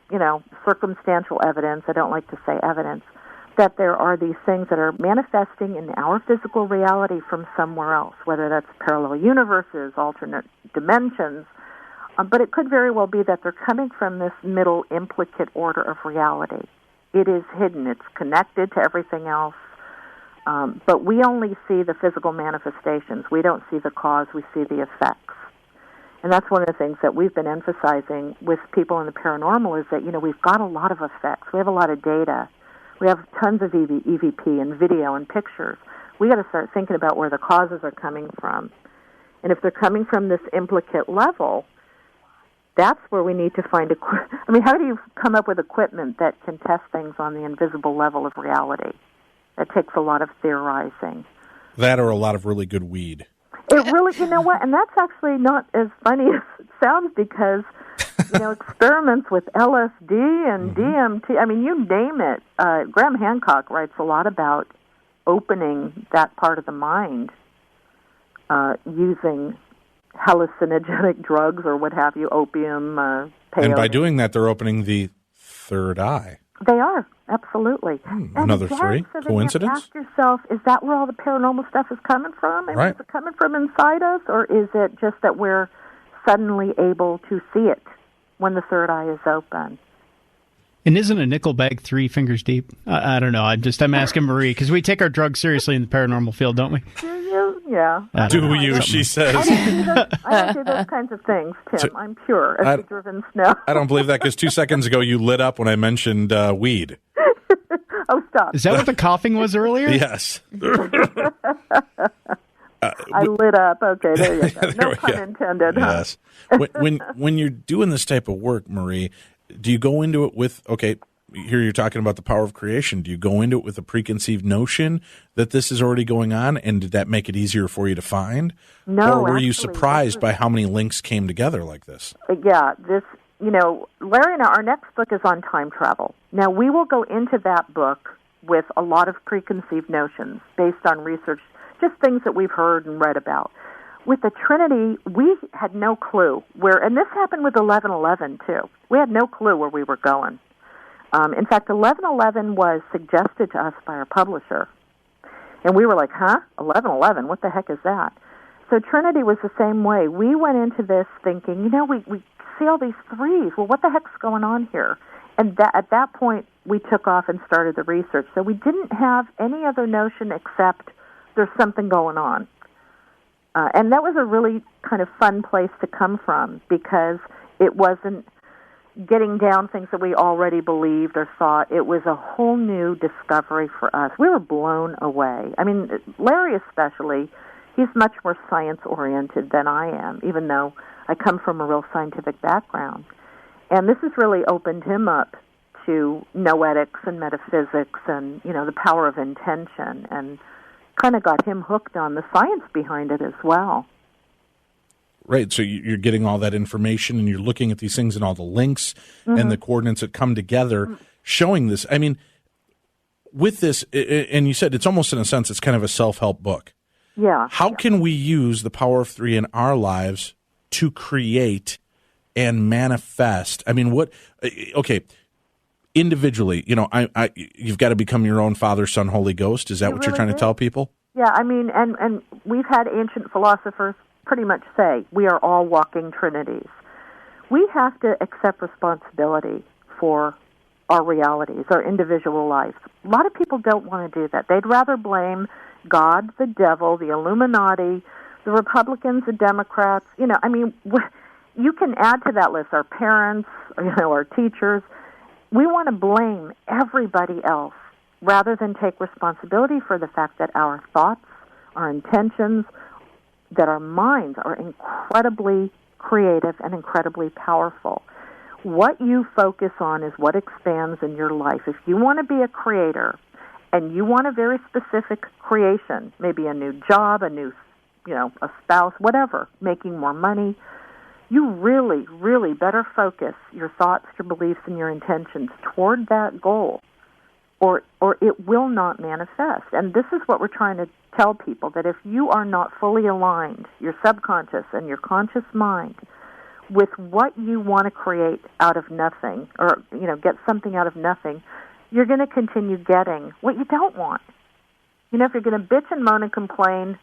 circumstantial evidence, I don't like to say evidence, that there are these things that are manifesting in our physical reality from somewhere else, whether that's parallel universes, alternate dimensions, but it could very well be that they're coming from this middle implicate order of reality. It is hidden. It's connected to everything else, but we only see the physical manifestations. We don't see the cause. We see the effects. And that's one of the things that we've been emphasizing with people in the paranormal is that, we've got a lot of effects. We have a lot of data. We have tons of EVP and video and pictures. We got to start thinking about where the causes are coming from. And if they're coming from this implicate level, that's where we need to find how do you come up with equipment that can test things on the invisible level of reality? It takes a lot of theorizing. That or a lot of really good weed. It really, and that's actually not as funny as it sounds because, experiments with LSD and DMT, you name it. Graham Hancock writes a lot about opening that part of the mind using hallucinogenic drugs or what have you, opium, peyote. And by doing that, they're opening the third eye. They are, absolutely. Another 3? So Coincidence? Ask yourself, is that where all the paranormal stuff is coming from? Right. Is it coming from inside us, or is it just that we're suddenly able to see it when the third eye is open? And isn't a nickel bag 3 fingers deep? I don't know. I'm asking Marie, because we take our drugs seriously in the paranormal field, don't we? Do you? Yeah. Do you, she says. I don't do those kinds of things, Tim. I'm pure as the driven snow. I don't believe that, because 2 seconds ago you lit up when I mentioned weed. Oh, stop. Is that what the coughing was earlier? Yes. I lit up. Okay, there you go. No pun intended. Yes. When you're doing this type of work, Marie, do you go into it with, here you're talking about the power of creation. Do you go into it with a preconceived notion that this is already going on, and did that make it easier for you to find? No, or were you surprised by how many links came together like this? Yeah, Larry and our next book is on time travel. Now, we will go into that book with a lot of preconceived notions based on research, just things that we've heard and read about. with the Trinity, we had no clue where, and this happened with 1111 too. We had no clue where we were going. In fact, 1111 was suggested to us by our publisher. And we were like, 1111, what the heck is that? So Trinity was the same way. We went into this thinking, we see all these threes. Well, what the heck's going on here? And at that point, we took off and started the research. So we didn't have any other notion except there's something going on. And that was a really kind of fun place to come from, because it wasn't getting down things that we already believed or thought. It was a whole new discovery for us. We were blown away. I mean, Larry especially, he's much more science-oriented than I am, even though I come from a real scientific background. And this has really opened him up to noetics and metaphysics and, the power of intention, and kind of got him hooked on the science behind it as well. Right, so you're getting all that information, and you're looking at these things and all the links and the coordinates that come together, showing this. I mean, with this, and you said it's almost, in a sense, it's kind of a self-help book. Yeah. How can we use the power of three in our lives to create and manifest? I mean, individually, you've got to become your own Father, Son, Holy Ghost. Is that what you're trying to tell people? Yeah, I mean, and we've had ancient philosophers pretty much say we are all walking trinities. We have to accept responsibility for our realities, our individual lives. A lot of people don't want to do that. They'd rather blame God, the devil, the Illuminati, the Republicans, the Democrats. You can add to that list our parents, our teachers. We want to blame everybody else rather than take responsibility for the fact that our thoughts, our intentions, that our minds are incredibly creative and incredibly powerful. What you focus on is what expands in your life. If you want to be a creator and you want a very specific creation, maybe a new job, a new, a spouse, whatever, making more money, you really, really better focus your thoughts, your beliefs, and your intentions toward that goal, or it will not manifest. And this is what we're trying to tell people, that if you are not fully aligned, your subconscious and your conscious mind, with what you want to create out of nothing, or, get something out of nothing, you're going to continue getting what you don't want. If you're going to bitch and moan and complain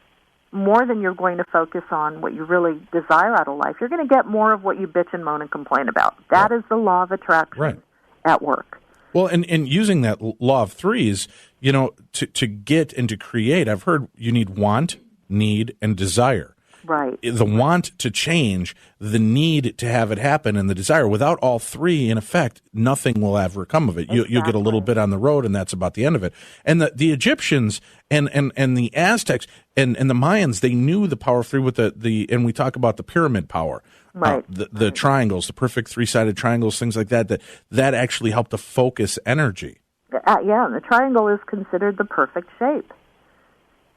more than you're going to focus on what you really desire out of life, you're going to get more of what you bitch and moan and complain about. That is the law of attraction at work. Well, and using that law of threes, to get and to create, I've heard you need want, need, and desire. Right. The want to change, the need to have it happen, and the desire. Without all three, in effect, nothing will ever come of it. Exactly. You'll get a little bit on the road, and that's about the end of it. And the Egyptians and the Aztecs and the Mayans, they knew the power of three with the and we talk about the pyramid power. Right. The triangles, the perfect three-sided triangles, things like that actually help to focus energy. Yeah, and the triangle is considered the perfect shape.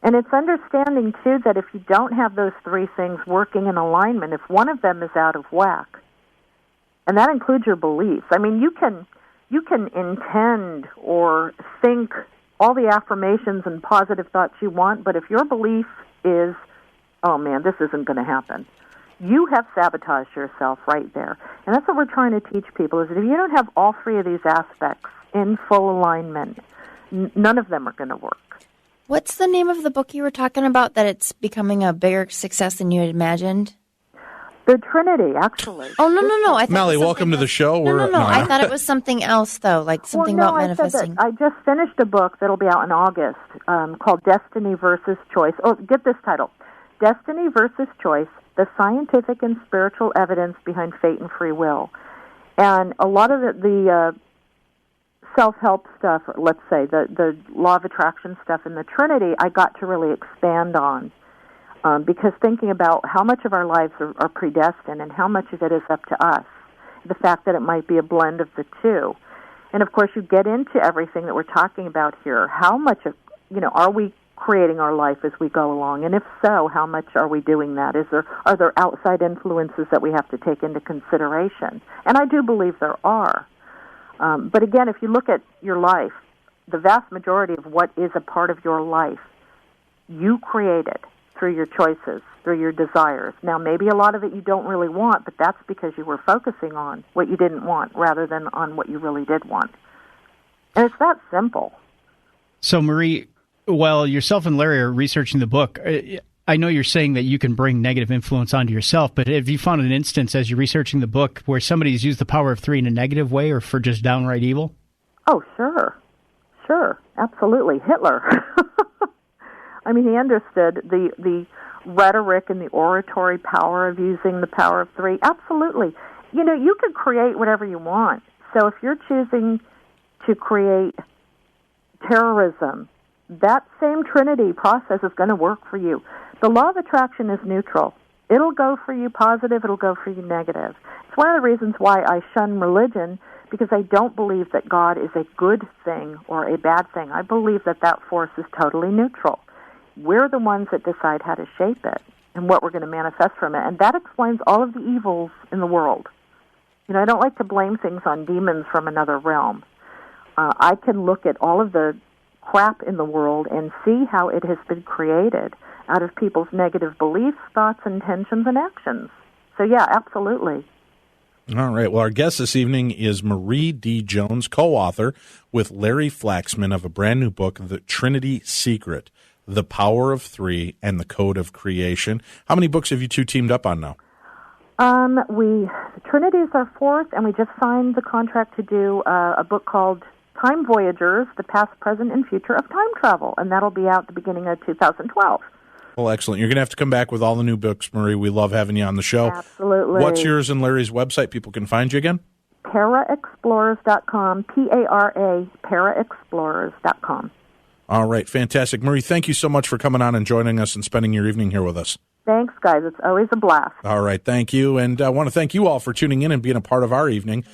And it's understanding, too, that if you don't have those three things working in alignment, if one of them is out of whack, and that includes your beliefs. I mean, you can intend or think all the affirmations and positive thoughts you want, but if your belief is, oh, man, this isn't going to happen, you have sabotaged yourself right there. And that's what we're trying to teach people, is that if you don't have all three of these aspects in full alignment, none of them are going to work. What's the name of the book you were talking about, that it's becoming a bigger success than you had imagined? The Trinity, actually. Oh, no. I Melly, welcome to the show. No. I thought it was something else, though, like something about manifesting. I just finished a book that'll be out in August called Destiny versus Choice. Oh, get this title. Destiny versus Choice, the Scientific and Spiritual Evidence Behind Fate and Free Will. And a lot of the self-help stuff, let's say, the law of attraction stuff in the Trinity, I got to really expand on. Because thinking about how much of our lives are predestined and how much of it is up to us, the fact that it might be a blend of the two. And, of course, you get into everything that we're talking about here. How much of, are we creating our life as we go along? And if so, how much are we doing that? Are there outside influences that we have to take into consideration? And I do believe there are. But, again, if you look at your life, the vast majority of what is a part of your life, you created. through your choices, through your desires. Now, maybe a lot of it you don't really want, but that's because you were focusing on what you didn't want rather than on what you really did want. And it's that simple. So, Marie, while yourself and Larry are researching the book, I know you're saying that you can bring negative influence onto yourself, but have you found an instance as you're researching the book where somebody's used the power of 3 in a negative way or for just downright evil? Oh, sure. Sure, absolutely. Hitler. I mean, he understood the rhetoric and the oratory power of using the power of 3. Absolutely. You know, you can create whatever you want. So if you're choosing to create terrorism, that same Trinity process is going to work for you. The law of attraction is neutral. It'll go for you positive, it'll go for you negative. It's one of the reasons why I shun religion, because I don't believe that God is a good thing or a bad thing. I believe that that force is totally neutral. We're the ones that decide how to shape it and what we're going to manifest from it. And that explains all of the evils in the world. You know, I don't like to blame things on demons from another realm. I can look at all of the crap in the world and see how it has been created out of people's negative beliefs, thoughts, intentions, and actions. So, yeah, absolutely. All right. Well, our guest this evening is Marie D. Jones, co-author with Larry Flaxman of a brand new book, The Trinity Secret, The Power of 3 and the Code of Creation. How many books have you two teamed up on now? Trinity is our fourth, and we just signed the contract to do a book called Time Voyagers, The Past, Present, and Future of Time Travel, and that'll be out at the beginning of 2012. Well, excellent. You're going to have to come back with all the new books, Marie. We love having you on the show. Absolutely. What's yours and Larry's website? People can find you again? ParaExplorers.com, ParaExplorers.com. All right, fantastic. Marie, thank you so much for coming on and joining us and spending your evening here with us. Thanks, guys. It's always a blast. All right, thank you. And I want to thank you all for tuning in and being a part of our evening.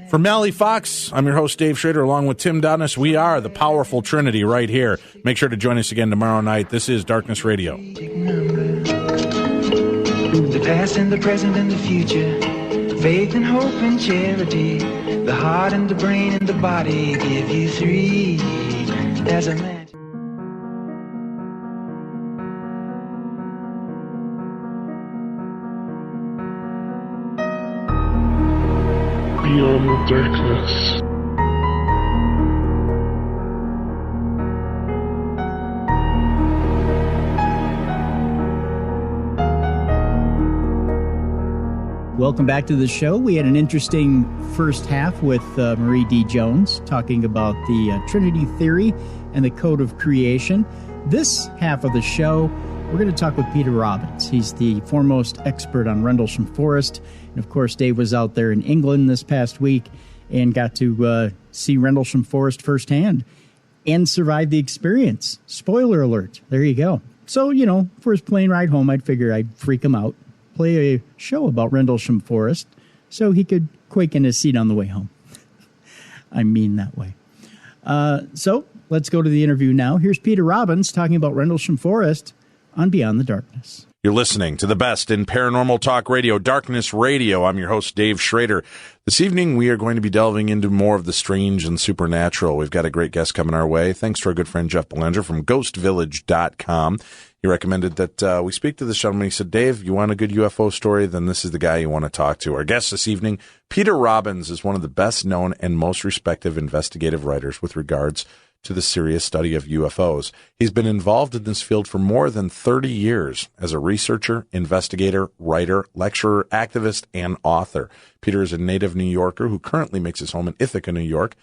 For Mally Fox, I'm your host, Dave Schrader, along with Tim Dennis. We are the powerful Trinity right here. Make sure to join us again tomorrow night. This is Darkness Radio. The past and the present and the future, faith and hope and charity, the heart and the brain and the body give you 3 as a man. Beyond the darkness. Welcome back to the show. We had an interesting first half with Marie D. Jones talking about the Trinity theory and the code of creation. This half of the show, we're going to talk with Peter Robbins. He's the foremost expert on Rendlesham Forest. And, of course, Dave was out there in England this past week and got to see Rendlesham Forest firsthand and survive the experience. Spoiler alert. There you go. So, you know, for his plane ride home, I'd figure I'd freak him out, play a show about Rendlesham Forest so he could quake in his seat on the way home. I mean that way. So let's go to the interview now. Here's Peter Robbins talking about Rendlesham Forest on Beyond the Darkness. You're listening to the best in paranormal talk radio, Darkness Radio. I'm your host, Dave Schrader. This evening, we are going to be delving into more of the strange and supernatural. We've got a great guest coming our way. Thanks to our good friend, Jeff Belanger from ghostvillage.com. He recommended that we speak to this gentleman. He said, Dave, you want a good UFO story? Then this is the guy you want to talk to. Our guest this evening, Peter Robbins, is one of the best known and most respected investigative writers with regards to the serious study of UFOs. He's been involved in this field for more than 30 years as a researcher, investigator, writer, lecturer, activist, and author. Peter is a native New Yorker who currently makes his home in Ithaca, New York.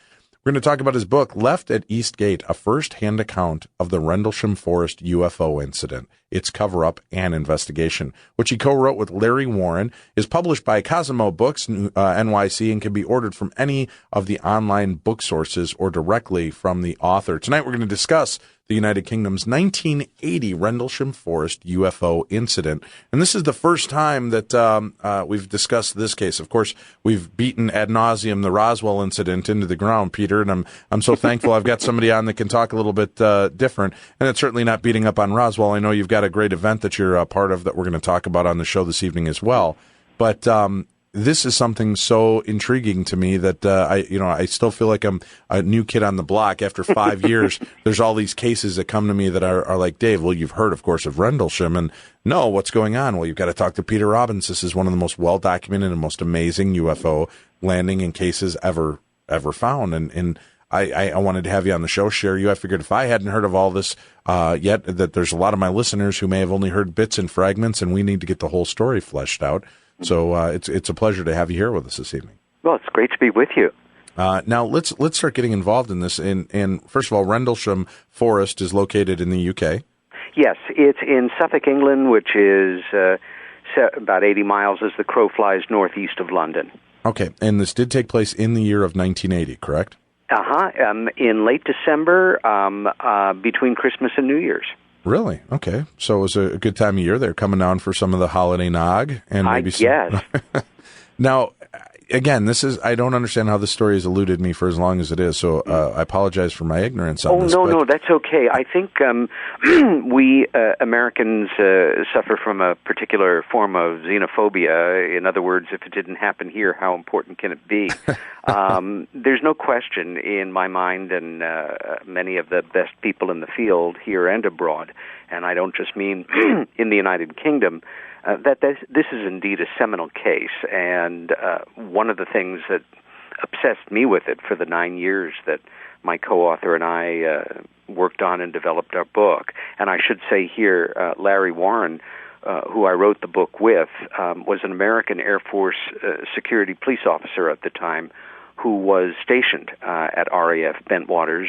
We're going to talk about his book, Left at Eastgate, a first-hand account of the Rendlesham Forest UFO incident, its cover-up and investigation, which he co-wrote with Larry Warren, is published by Cosmo Books, NYC, and can be ordered from any of the online book sources or directly from the author. Tonight we're going to discuss the United Kingdom's 1980 Rendlesham Forest UFO incident. And this is the first time that we've discussed this case. Of course, we've beaten ad nauseum the Roswell incident into the ground, Peter, and I'm so thankful I've got somebody on that can talk a little bit different. And it's certainly not beating up on Roswell. I know you've got a great event that you're a part of that we're going to talk about on the show this evening as well. But this is something so intriguing to me that I still feel like I'm a new kid on the block after 5 years. There's all these cases that come to me that are like, Dave, well, you've heard, of course, of Rendlesham, and no, what's going on? Well, you've got to talk to Peter Robbins. This is one of the most well-documented and most amazing UFO landing and cases ever found, and I wanted to have you on the show, share you. I figured if I hadn't heard of all this yet, that there's a lot of my listeners who may have only heard bits and fragments, and we need to get the whole story fleshed out. So it's a pleasure to have you here with us this evening. Well, it's great to be with you. Now let's start getting involved in this. And first of all, Rendlesham Forest is located in the UK. Yes, it's in Suffolk, England, which is about 80 miles as the crow flies northeast of London. Okay, and this did take place in the year of 1980, correct? In late December, between Christmas and New Year's. Really? Okay. So it was a good time of year. They're coming down for some of the holiday nog, and maybe yes. Now, again, I don't understand how this story has eluded me for as long as it is. So I apologize for my ignorance on this. No, that's okay. I think we Americans suffer from a particular form of xenophobia. In other words, if it didn't happen here, how important can it be? There's no question in my mind, and many of the best people in the field here and abroad, and I don't just mean in the United Kingdom, that this is indeed a seminal case. And one of the things that obsessed me with it for the 9 years that my co-author and I worked on and developed our book, and I should say here, Larry Warren, who I wrote the book with, was an American Air Force security police officer at the time, who was stationed at RAF Bentwaters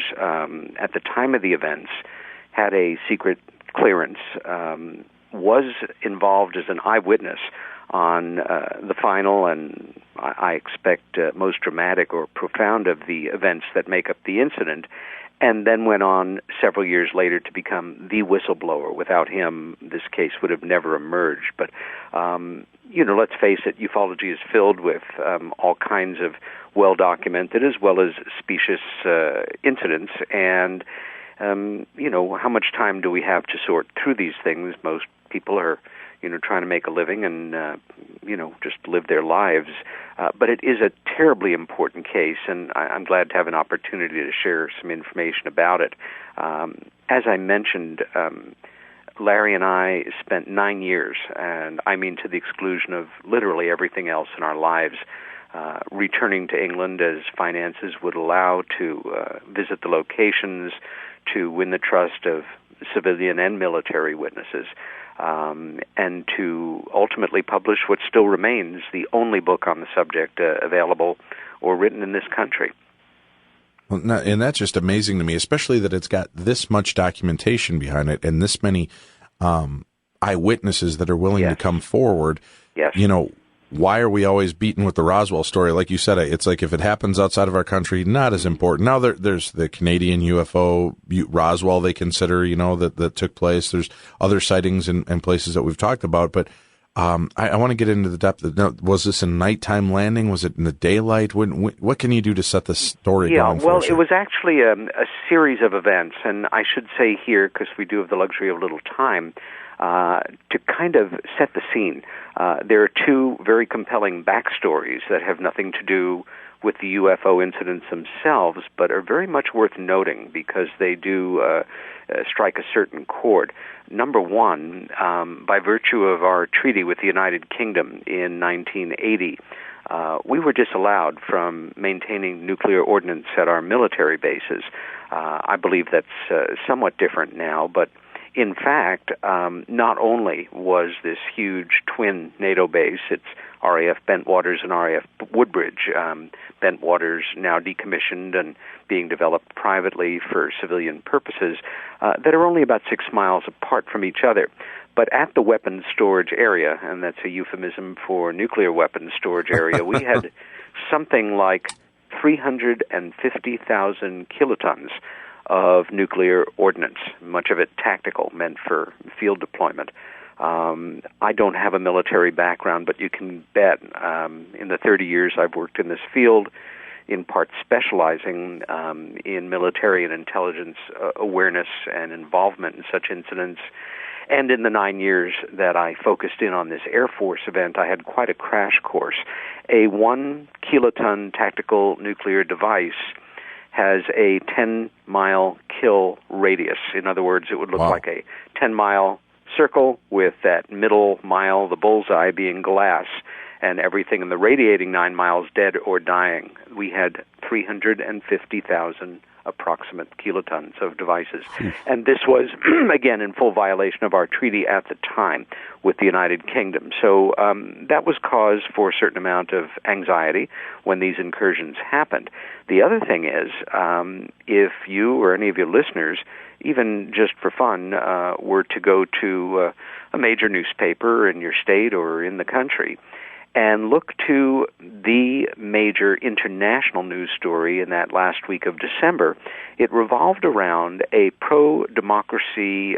at the time of the events, had a secret clearance, was involved as an eyewitness on the final and I expect most dramatic or profound of the events that make up the incident, and then went on several years later to become the whistleblower. Without him, this case would have never emerged. But, let's face it, ufology is filled with all kinds of well-documented as well as specious incidents, and, how much time do we have to sort through these things? Most people are, trying to make a living and, just live their lives. But it is a terribly important case, and I'm glad to have an opportunity to share some information about it. As I mentioned, Larry and I spent 9 years, and I mean to the exclusion of literally everything else in our lives, returning to England as finances would allow to visit the locations, to win the trust of civilian and military witnesses, and to ultimately publish what still remains the only book on the subject available or written in this country. Well, and that's just amazing to me, especially that it's got this much documentation behind it and this many eyewitnesses that are willing to come forward. Yes. Why are we always beaten with the Roswell story? Like you said, it's like if it happens outside of our country, not as important. Now there's the Canadian UFO Roswell they consider, that took place. There's other sightings and places that we've talked about, but I want to get into the depth. Was this a nighttime landing? Was it in the daylight? What can you do to set the story going for us? It was actually a series of events, and I should say here, because we do have the luxury of a little time, to kind of set the scene. There are two very compelling backstories that have nothing to do with the UFO incidents themselves, but are very much worth noting because they do strike a certain chord. Number one, by virtue of our treaty with the United Kingdom in 1980, we were disallowed from maintaining nuclear ordnance at our military bases. I believe that's somewhat different now, but in fact, not only was this huge twin NATO base, it's RAF Bentwaters and RAF Woodbridge, Bentwaters now decommissioned and being developed privately for civilian purposes, that are only about 6 miles apart from each other. But at the weapons storage area, and that's a euphemism for nuclear weapons storage area, we had something like 350,000 kilotons of nuclear ordnance, much of it tactical, meant for field deployment. I don't have a military background, but you can bet in the 30 years I've worked in this field, in part specializing in military and intelligence awareness and involvement in such incidents, And in the 9 years that I focused in on this Air Force event, I had quite a crash course. A 1 kiloton tactical nuclear device has a 10-mile kill radius. In other words, it would look like a 10-mile circle with that middle mile, the bullseye, being glass, and everything in the radiating 9 miles dead or dying. We had 350,000 approximate kilotons of devices. And this was, again, in full violation of our treaty at the time with the United Kingdom. So that was cause for a certain amount of anxiety when these incursions happened. The other thing is, if you or any of your listeners, even just for fun, were to go to a major newspaper in your state or in the country, and look to the major international news story in that last week of December, it revolved around a pro-democracy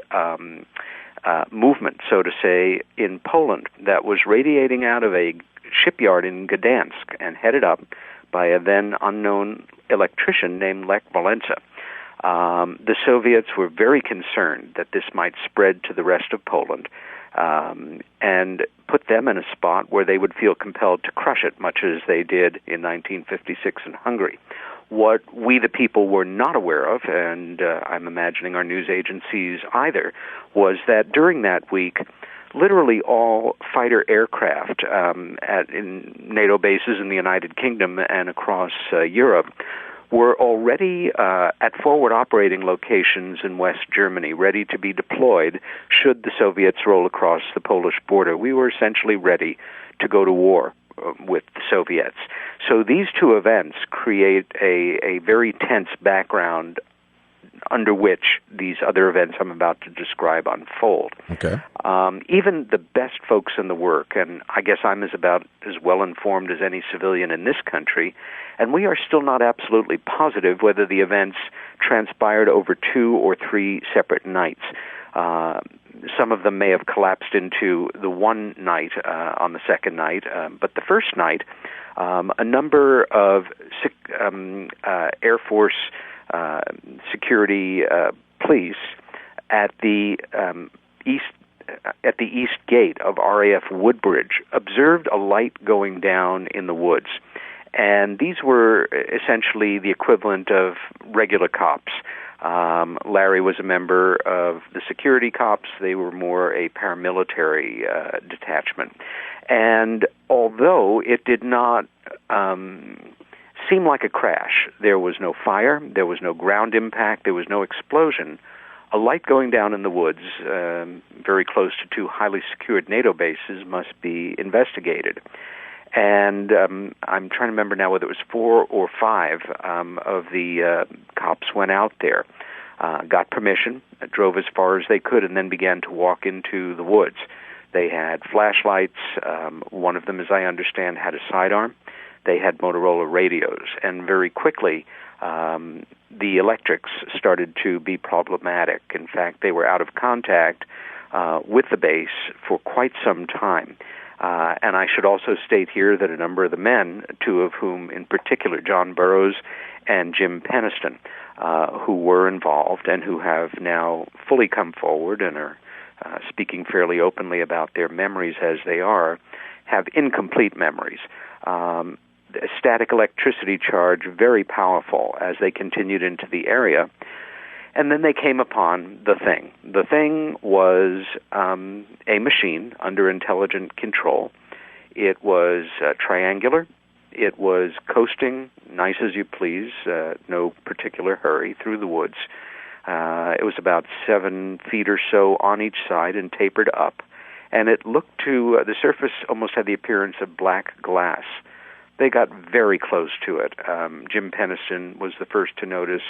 movement, so to say, in Poland that was radiating out of a shipyard in Gdansk and headed up by a then unknown electrician named Lech Walesa. The Soviets were very concerned that this might spread to the rest of Poland, and put them in a spot where they would feel compelled to crush it, much as they did in 1956 in Hungary. What we, the people, were not aware of, and I'm imagining our news agencies either, was that during that week, literally all fighter aircraft in NATO bases in the United Kingdom and across Europe were already at forward operating locations in West Germany, ready to be deployed should the Soviets roll across the Polish border. We were essentially ready to go to war with the Soviets. So these two events create a very tense background under which these other events I'm about to describe unfold. Okay. Even the best folks in the work, and I guess I'm about as well informed as any civilian in this country, and we are still not absolutely positive whether the events transpired over 2 or 3 separate nights. Some of them may have collapsed into the one night on the second night, but the first night, a number of Air Force security police at the east gate of RAF Woodbridge observed a light going down in the woods. And these were essentially the equivalent of regular cops. Larry was a member of the security cops. They were more a paramilitary detachment. And although it did not seem like a crash, there was no fire, there was no ground impact, there was no explosion, a light going down in the woods very close to 2 highly secured NATO bases must be investigated. And I'm trying to remember now whether it was 4 or 5 of the cops went out there, got permission, drove as far as they could, and then began to walk into the woods. They had flashlights. One of them, as I understand, had a sidearm. They had Motorola radios. And very quickly, the electrics started to be problematic. In fact, they were out of contact with the base for quite some time. And I should also state here that a number of the men, 2 of whom in particular, John Burroughs and Jim Peniston, who were involved and who have now fully come forward and are speaking fairly openly about their memories as they are, have incomplete memories. A static electricity charge, very powerful as they continued into the area. And then they came upon the thing. The thing was a machine under intelligent control. It was triangular. It was coasting, nice as you please, no particular hurry, through the woods. It was about 7 feet or so on each side and tapered up. And it looked to, the surface almost had the appearance of black glass. They got very close to it. Jim Peniston was the first to notice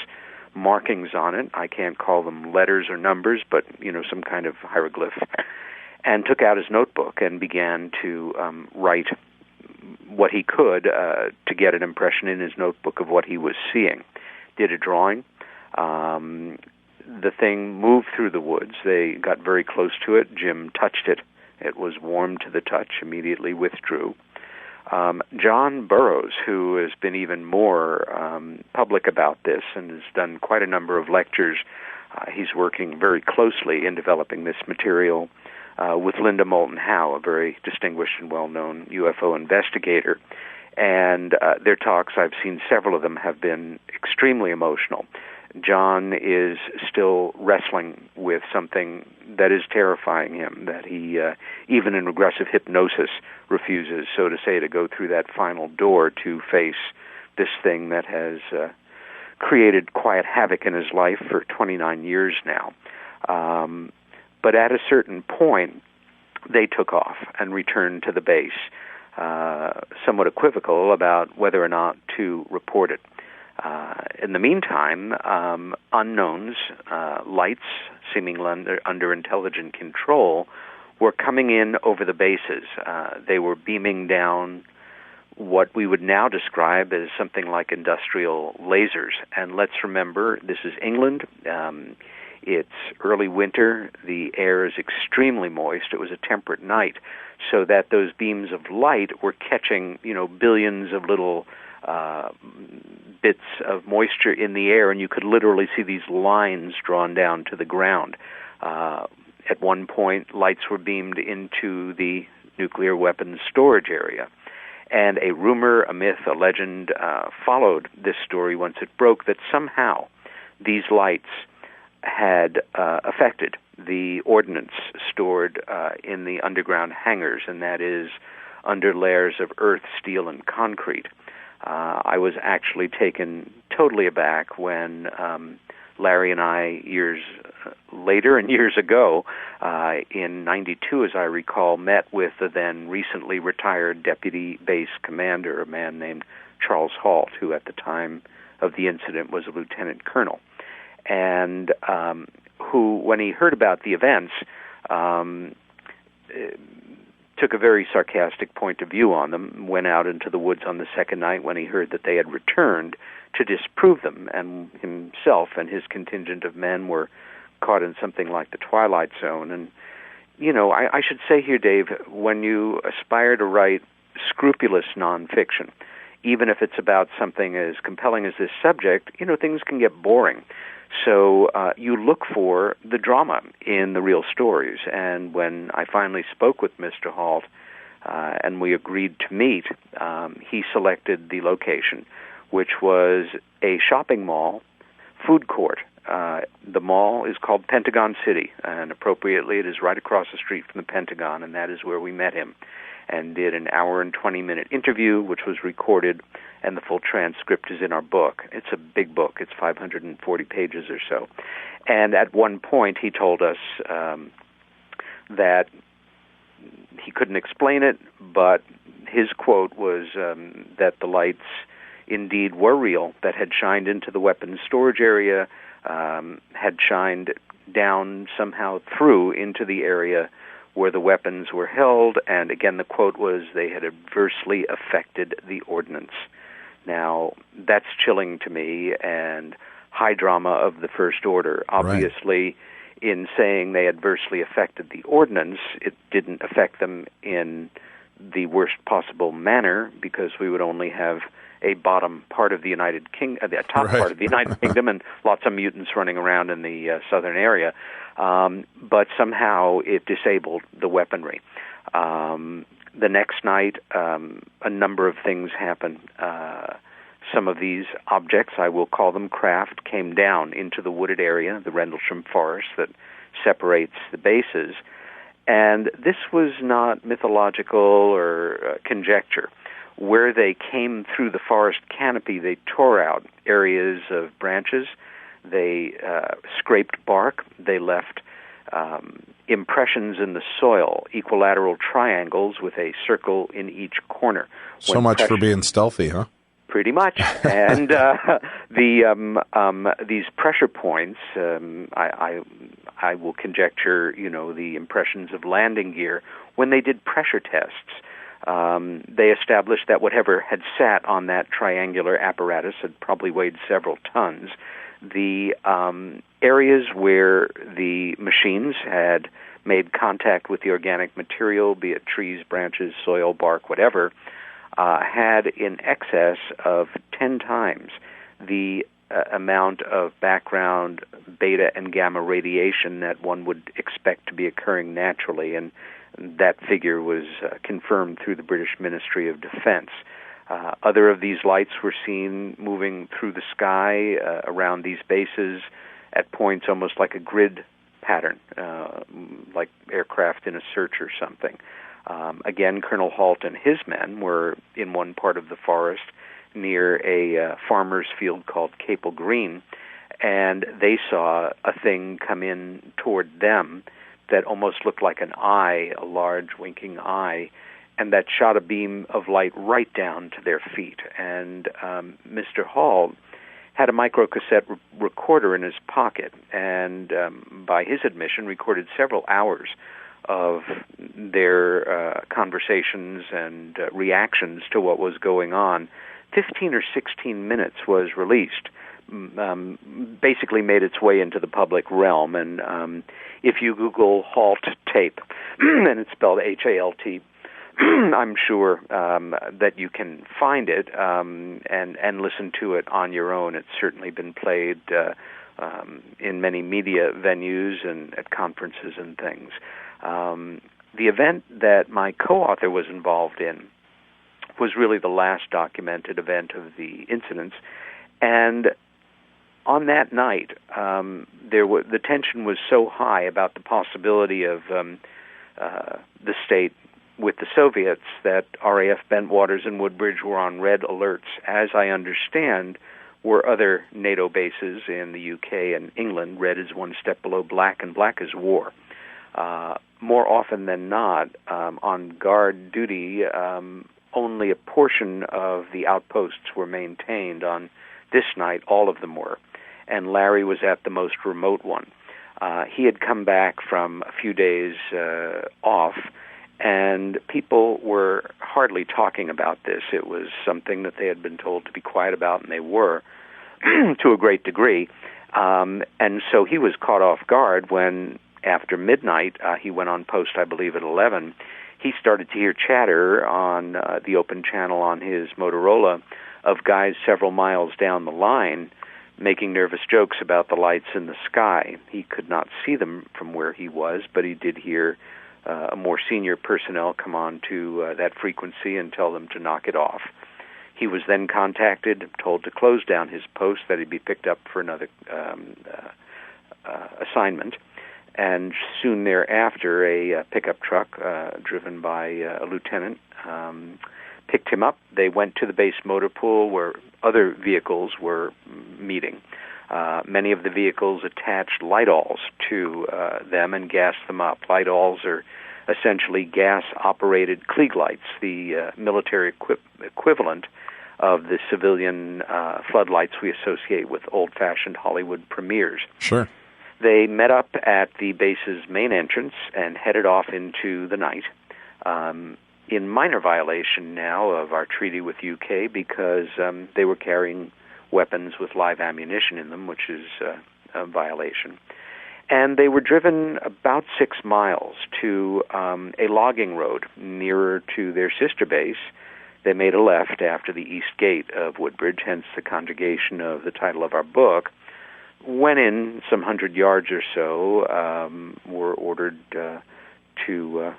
markings on it. I can't call them letters or numbers, but, some kind of hieroglyph. And took out his notebook and began to write what he could to get an impression in his notebook of what he was seeing. Did a drawing. The thing moved through the woods. They got very close to it. Jim touched it. It was warm to the touch, immediately withdrew. John Burroughs, who has been even more public about this and has done quite a number of lectures He's working very closely in developing this material with Linda Moulton Howe, a very distinguished and well-known UFO investigator. And their talks, I've seen several of them, have been extremely emotional. John is still wrestling with something that is terrifying him, that he, even in regressive hypnosis, refuses, so to say, to go through that final door to face this thing that has created quiet havoc in his life for 29 years now. But at a certain point, they took off and returned to the base, somewhat equivocal about whether or not to report it. In the meantime, unknowns, lights seemingly under intelligent control, were coming in over the bases. They were beaming down what we would now describe as something like industrial lasers. And let's remember, this is England. It's early winter. The air is extremely moist. It was a temperate night, so that those beams of light were catching, billions of little bits of moisture in the air, and you could literally see these lines drawn down to the ground. At one point, lights were beamed into the nuclear weapons storage area. And a rumor, a myth, a legend followed this story once it broke, that somehow these lights had affected the ordnance stored in the underground hangars, and that is under layers of earth, steel, and concrete. I was actually taken totally aback when Larry and I, years later and years ago, in 92, as I recall, met with the then recently retired deputy base commander, a man named Charles Halt, who at the time of the incident was a lieutenant colonel, and who, when he heard about the events, took a very sarcastic point of view on them, went out into the woods on the second night when he heard that they had returned to disprove them, and himself and his contingent of men were caught in something like the Twilight Zone. And, I should say here, Dave, when you aspire to write scrupulous nonfiction, even if it's about something as compelling as this subject, things can get boring. So you look for the drama in the real stories. And when I finally spoke with Mr. Halt and we agreed to meet, he selected the location, which was a shopping mall food court. The mall is called Pentagon City, and appropriately it is right across the street from the Pentagon, and that is where we met him and did an hour and 20-minute interview, which was recorded, and the full transcript is in our book. It's a big book. It's 540 pages or so. And at one point he told us that he couldn't explain it, but his quote was that the lights indeed were real, that had shined into the weapons storage area, had shined down somehow through into the area where the weapons were held, and again the quote was, they had adversely affected the ordnance. Now, that's chilling to me, and high drama of the first order. Obviously, in saying they adversely affected the ordnance, it didn't affect them in the worst possible manner, because we would only have a bottom part of the United Kingdom, the top part of the United Kingdom, and lots of mutants running around in the southern area. But somehow it disabled the weaponry. The next night, a number of things happened. Some of these objects, I will call them craft, came down into the wooded area, the Rendlesham forest that separates the bases. And this was not mythological or conjecture. Where they came through the forest canopy, they tore out areas of branches, they scraped bark, they left impressions in the soil, equilateral triangles with a circle in each corner. So much for being stealthy, huh? Pretty much. And these pressure points, I will conjecture, the impressions of landing gear. When they did pressure tests, they established that whatever had sat on that triangular apparatus had probably weighed several tons. The areas where the machines had made contact with the organic material, be it trees, branches, soil, bark, whatever, had in excess of 10 times the amount of background beta and gamma radiation that one would expect to be occurring naturally, and that figure was confirmed through the British Ministry of Defense. Other of these lights were seen moving through the sky around these bases at points almost like a grid pattern, like aircraft in a search or something. Again, Colonel Halt and his men were in one part of the forest near a farmer's field called Capel Green, and they saw a thing come in toward them that almost looked like an eye, a large winking eye, and that shot a beam of light right down to their feet. And Mr. Hall had a microcassette recorder in his pocket, and by his admission, recorded several hours of their conversations and reactions to what was going on. 15 or 16 minutes was released, basically made its way into the public realm. And if you Google Halt tape, and it's spelled H-A-L-T, I'm sure that you can find it and listen to it on your own. It's certainly been played in many media venues and at conferences and things. The event that my co-author was involved in was really the last documented event of the incidents, and on that night, the tension was so high about the possibility of the state with the Soviets that RAF Bentwaters and Woodbridge were on red alerts. As I understand, were other NATO bases in the UK and England. Red is one step below black, and black is war. More often than not, on guard duty, only a portion of the outposts were maintained. On this night, all of them were, and Larry was at the most remote one. He had come back from a few days off, and people were hardly talking about this. It was something that they had been told to be quiet about, and they were, to a great degree. And so he was caught off guard when, after midnight, he went on post, I believe, at 11. He started to hear chatter on the open channel on his Motorola of guys several miles down the line making nervous jokes about the lights in the sky. He could not see them from where he was, but he did hear a more senior personnel come on to that frequency and tell them to knock it off. He was then contacted, told to close down his post, that he'd be picked up for another assignment. And soon thereafter, a pickup truck driven by a lieutenant picked him up. They went to the base motor pool where other vehicles were meeting. Many of the vehicles attached light-alls to them and gassed them up. Light-alls are essentially gas-operated Klieg lights, the military equivalent of the civilian floodlights we associate with old-fashioned Hollywood premieres. Sure. They met up at the base's main entrance and headed off into the night, in minor violation now of our treaty with UK, because they were carrying weapons with live ammunition in them, which is a violation. And they were driven about 6 miles to a logging road nearer to their sister base. They made a left after the east gate of Woodbridge, hence the conjugation of the title of our book. Went in some 100 yards or so, were ordered to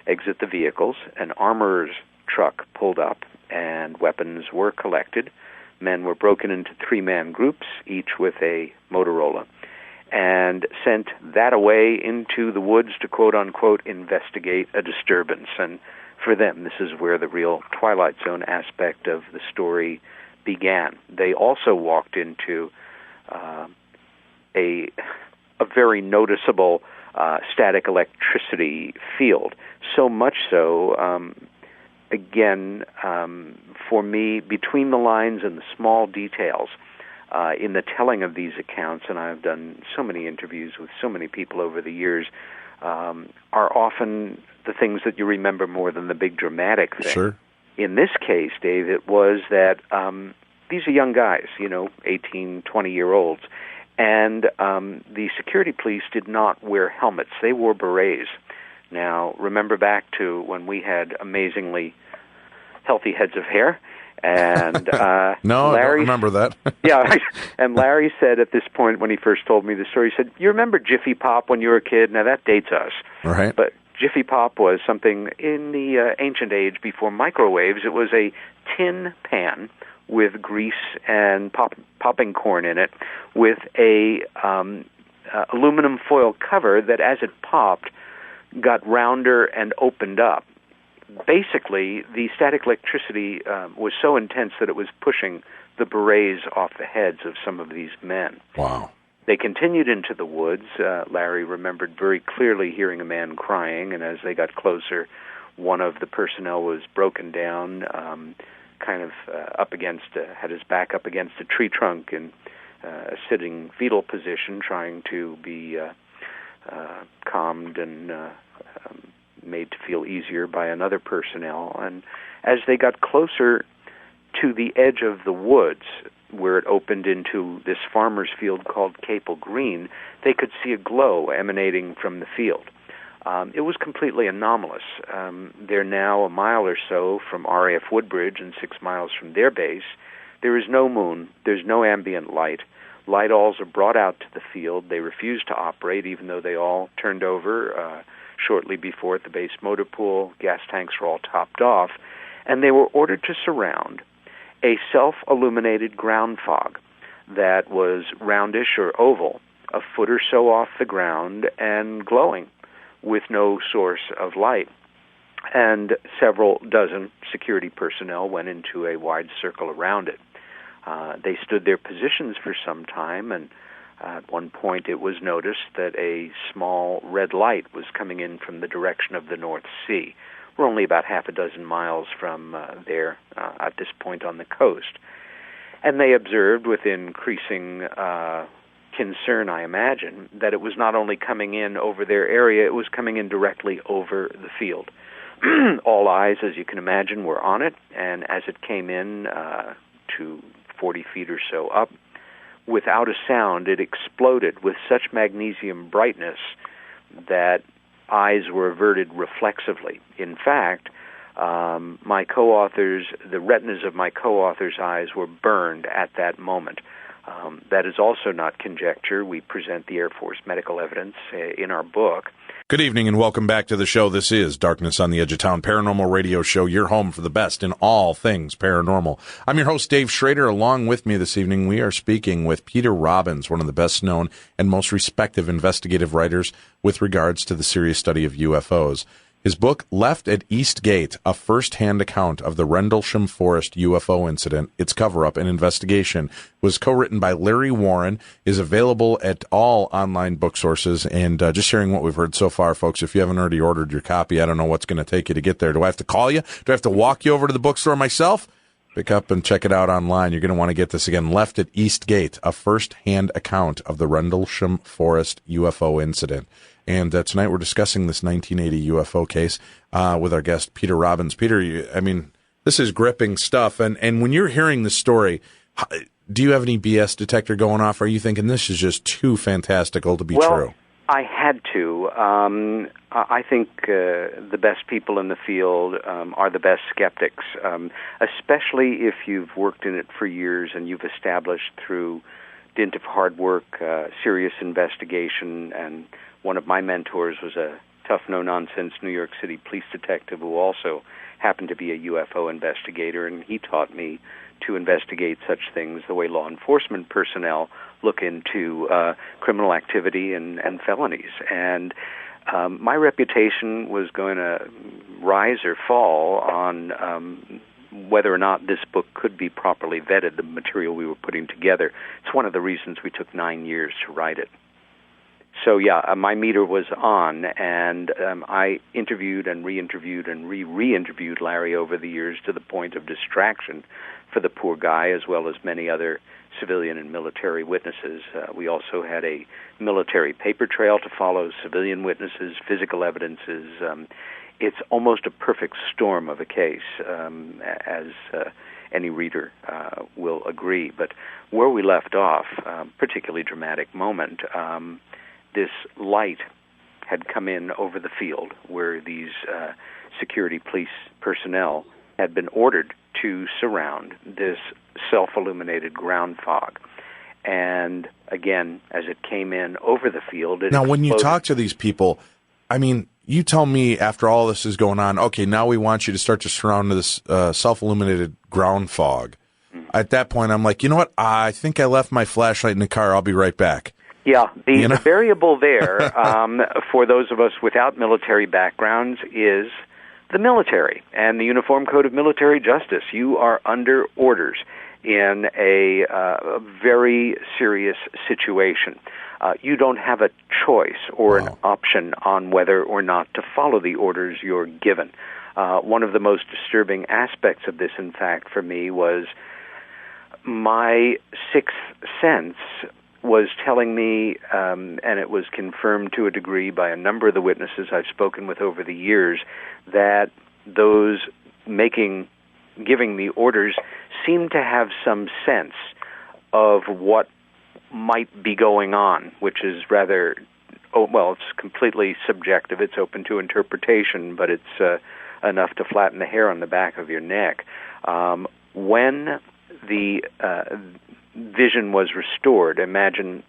exit the vehicles. An armorer's truck pulled up, and weapons were collected. Men were broken into 3-man groups, each with a Motorola, and sent that away into the woods to, quote-unquote, investigate a disturbance. And for them, this is where the real Twilight Zone aspect of the story began. They also walked into a very noticeable static electricity field, so much so, again, for me, between the lines and the small details in the telling of these accounts, and I've done so many interviews with so many people over the years, are often the things that you remember more than the big dramatic thing. Sure. In this case, Dave, it was that these are young guys, 18, 20-year-olds, and the security police did not wear helmets. They wore berets. Now, remember back to when we had amazingly healthy heads of hair, And no, Larry, I don't remember that. yeah, and Larry said at this point when he first told me the story, he said, "You remember Jiffy Pop when you were a kid?" Now that dates us, right? But Jiffy Pop was something in the ancient age before microwaves. It was a tin pan with grease and popping corn in it, with a aluminum foil cover that, as it popped, got rounder and opened up. Basically, the static electricity was so intense that it was pushing the berets off the heads of some of these men. Wow. They continued into the woods. Larry remembered very clearly hearing a man crying, and as they got closer, one of the personnel was broken down, up against, had his back up against a tree trunk in a sitting fetal position, trying to be calmed and made to feel easier by another personnel. And as they got closer to the edge of the woods, where it opened into this farmer's field called Capel Green, they could see a glow emanating from the field. It was completely anomalous. They're now a mile or so from RAF Woodbridge and 6 miles from their base. There is no moon. There's no ambient light. Light-alls are brought out to the field. They refuse to operate, even though they all turned over shortly before at the base motor pool. Gas tanks were all topped off. And they were ordered to surround a self-illuminated ground fog that was roundish or oval, a foot or so off the ground, and glowing with no source of light. And several dozen security personnel went into a wide circle around it. They stood their positions for some time, and at one point it was noticed that a small red light was coming in from the direction of the North Sea. We're only about half a dozen miles from there at this point on the coast. And they observed with increasing concern, I imagine, that it was not only coming in over their area, it was coming in directly over the field. All eyes, as you can imagine, were on it, and as it came in to 40 feet or so up, without a sound, it exploded with such magnesium brightness that eyes were averted reflexively. In fact, my co-authors, the retinas of my co-authors' eyes were burned at that moment. That is also not conjecture. We present the Air Force medical evidence in our book. Good evening and welcome back to the show. This is Darkness on the Edge of Town Paranormal Radio Show, your home for the best in all things paranormal. I'm your host, Dave Schrader. Along with me this evening, we are speaking with Peter Robbins, one of the best known and most respected investigative writers with regards to the serious study of UFOs. His book, Left at East Gate, a first-hand account of the Rendlesham Forest UFO incident, its cover-up and investigation, was co-written by Larry Warren, is available at all online book sources, and just sharing what we've heard so far, folks, if you haven't already ordered your copy, I don't know what's going to take you to get there. Do I have to call you? Do I have to walk you over to the bookstore myself? Pick up and check it out online. You're going to want to get this again. Left at East Gate, a first-hand account of the Rendlesham Forest UFO incident. And tonight we're discussing this 1980 UFO case with our guest, Peter Robbins. Peter, this is gripping stuff. And when you're hearing the story, do you have any BS detector going off? Or are you thinking this is just too fantastical to be true? I had to. I think the best people in the field are the best skeptics, especially if you've worked in it for years and you've established through dint of hard work, serious investigation. And one of my mentors was a tough, no-nonsense New York City police detective who also happened to be a UFO investigator, and he taught me to investigate such things the way law enforcement personnel look into criminal activity and felonies. And my reputation was going to rise or fall on whether or not this book could be properly vetted, the material we were putting together. It's one of the reasons we took 9 years to write it. So, my meter was on, and I interviewed and re-interviewed and re-interviewed Larry over the years to the point of distraction for the poor guy, as well as many other civilian and military witnesses. We also had a military paper trail to follow, civilian witnesses, physical evidences. It's almost a perfect storm of a case, as any reader will agree. But where we left off, particularly dramatic moment, this light had come in over the field where these security police personnel had been ordered to surround this self-illuminated ground fog. And again, as it came in over the field, it Now, when you exploded. talk to these people, I mean, you tell me after all this is going on, okay, now we want you to start to surround this self-illuminated ground fog. At that point, I'm like, you know what? I think I left my flashlight in the car. I'll be right back. Yeah, the variable there for those of us without military backgrounds is the military and the Uniform Code of Military Justice. You are under orders in a very serious situation. You don't have a choice or an option on whether or not to follow the orders you're given. One of the most disturbing aspects of this, in fact, for me was my sixth sense was telling me, and it was confirmed to a degree by a number of the witnesses I've spoken with over the years, that those giving me orders seemed to have some sense of what might be going on, which is rather, it's completely subjective. It's open to interpretation, but it's enough to flatten the hair on the back of your neck. When the vision was restored, imagine,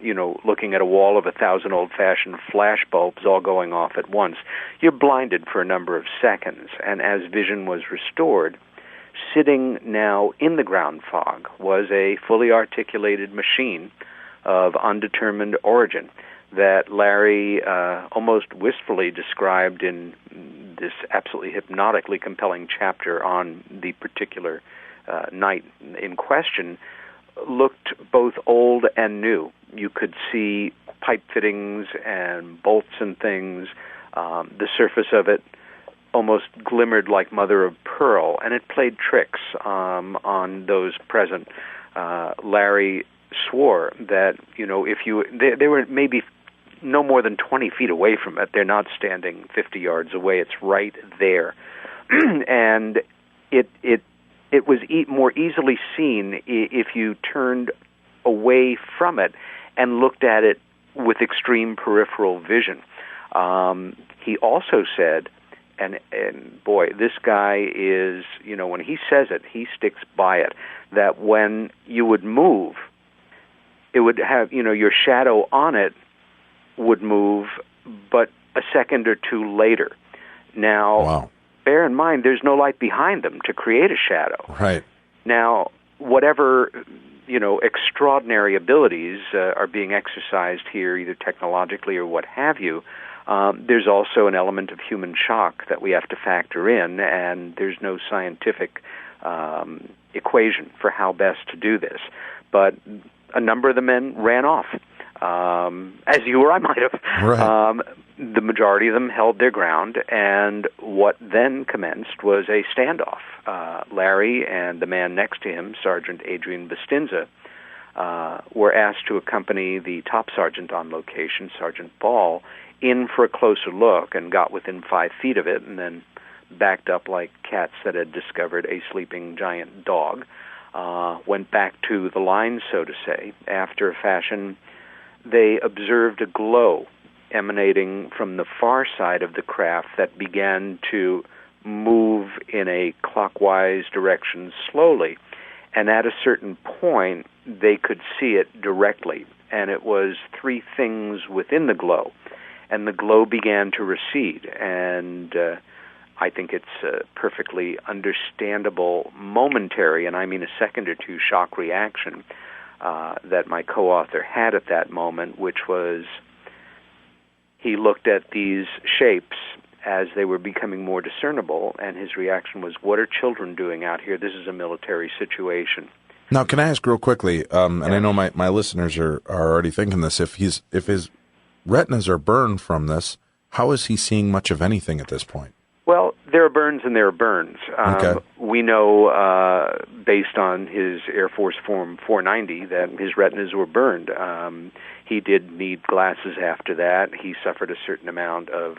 looking at a wall of 1,000 old-fashioned flash bulbs all going off at once. You're blinded for a number of seconds, and as vision was restored, sitting now in the ground fog was a fully articulated machine of undetermined origin that Larry almost wistfully described in this absolutely hypnotically compelling chapter on the particular night in question. Looked both old and new. You could see pipe fittings and bolts and things. The surface of it almost glimmered like mother of pearl, and it played tricks on those present. Larry swore that, if they were maybe no more than 20 feet away from it. They're not standing 50 yards away. It's right there. And it was more easily seen if you turned away from it and looked at it with extreme peripheral vision. He also said, and boy, this guy is, when he says it, he sticks by it, that when you would move, it would have, your shadow on it would move, but a second or two later. Now, bear in mind, there's no light behind them to create a shadow. Right. Now, whatever, extraordinary abilities are being exercised here, either technologically or what have you, there's also an element of human shock that we have to factor in, and there's no scientific equation for how best to do this. But a number of the men ran off, as you or I might have. Right. The majority of them held their ground, and what then commenced was a standoff. Larry and the man next to him, Sergeant Adrian Bustinza, were asked to accompany the top sergeant on location, Sergeant Ball, in for a closer look, and got within 5 feet of it, and then backed up like cats that had discovered a sleeping giant dog. Went back to the line, so to say. After a fashion, they observed a glow emanating from the far side of the craft that began to move in a clockwise direction slowly. And at a certain point, they could see it directly. And it was three things within the glow. And the glow began to recede. And I think it's a perfectly understandable momentary, and I mean a second or two, shock reaction that my co-author had at that moment, which was he looked at these shapes as they were becoming more discernible, and his reaction was, what are children doing out here? This is a military situation. Now, can I ask real quickly, and I know my listeners are already thinking this, if his retinas are burned from this, how is he seeing much of anything at this point? Well, there are burns and there are burns. Okay. We know, based on his Air Force Form 490, that his retinas were burned. He did need glasses after that. He suffered a certain amount of,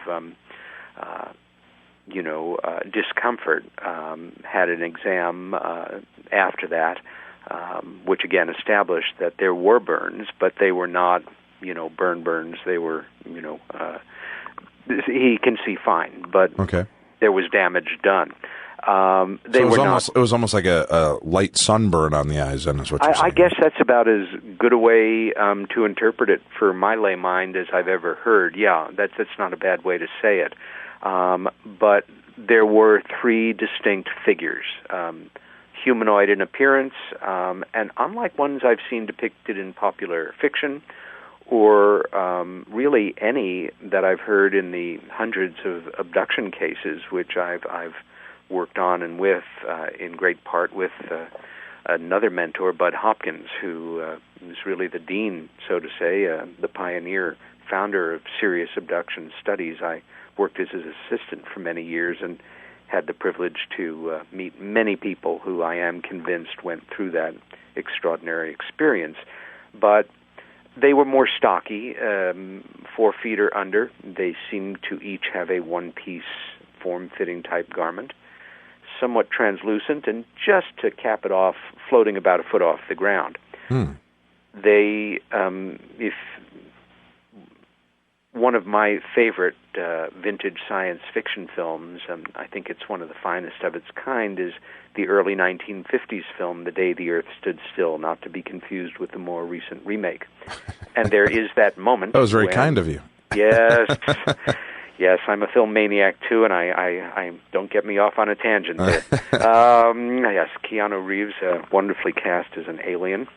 discomfort. Had an exam after that, which again established that there were burns, but they were not, burns. They were, he can see fine. But okay. there was damage done. It was almost like a light sunburn on the eyes, then, is what you're saying. I guess that's about as good a way to interpret it for my lay mind as I've ever heard. Yeah, that's not a bad way to say it. But there were three distinct figures, humanoid in appearance, and unlike ones I've seen depicted in popular fiction, or really any that I've heard in the hundreds of abduction cases, which I've worked on and with, in great part with another mentor, Bud Hopkins, who is really the dean, so to say, the pioneer, founder of serious abduction studies. I worked as his assistant for many years and had the privilege to meet many people who I am convinced went through that extraordinary experience. But they were more stocky, 4 feet or under. They seemed to each have a one-piece, form-fitting type garment, somewhat translucent, and just to cap it off, floating about a foot off the ground. They, if one of my favorite vintage science fiction films, I think it's one of the finest of its kind, is the early 1950s film, The Day the Earth Stood Still, not to be confused with the more recent remake. And there is that moment. That was very kind of you. Yes. Yes, I'm a film maniac too, and I don't get me off on a tangent there. Yes, Keanu Reeves, wonderfully cast as an alien.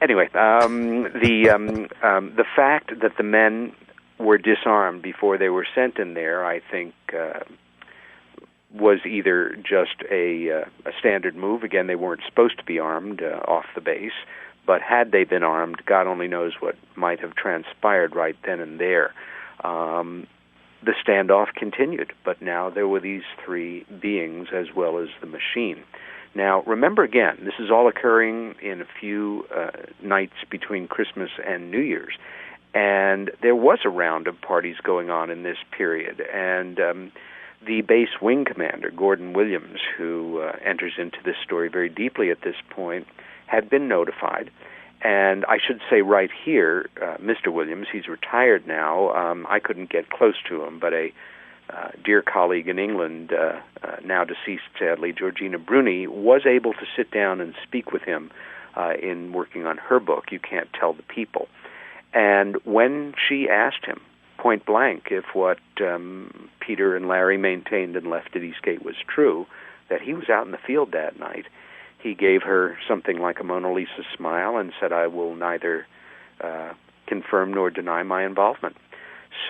Anyway, the fact that the men were disarmed before they were sent in there, I think, was either just a standard move. Again, they weren't supposed to be armed off the base, but had they been armed, God only knows what might have transpired right then and there. The standoff continued, but now there were these three beings as well as the machine. Now, remember again, this is all occurring in a few nights between Christmas and New Year's, and there was a round of parties going on in this period, and the base wing commander, Gordon Williams, who enters into this story very deeply at this point, had been notified. And I should say right here, Mr. Williams, he's retired now. I couldn't get close to him, but a dear colleague in England, now deceased sadly, Georgina Bruni, was able to sit down and speak with him in working on her book, You Can't Tell the People. And when she asked him, point blank, if what Peter and Larry maintained and left at Eastgate was true, that he was out in the field that night, he gave her something like a Mona Lisa smile and said, I will neither confirm nor deny my involvement.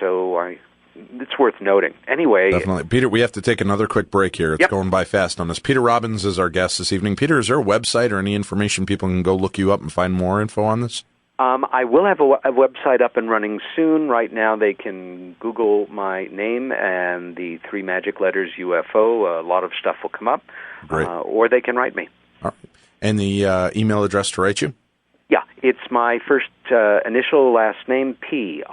So it's worth noting. Anyway. Definitely. Peter, we have to take another quick break here. It's going by fast on us. Peter Robbins is our guest this evening. Peter, is there a website or any information people can go look you up and find more info on this? I will have a website up and running soon. Right now they can Google my name and the 3 magic letters UFO. A lot of stuff will come up. Great. Or they can write me. All right. And the email address to write you? Yeah, it's my first initial last name, PROBBINSNY @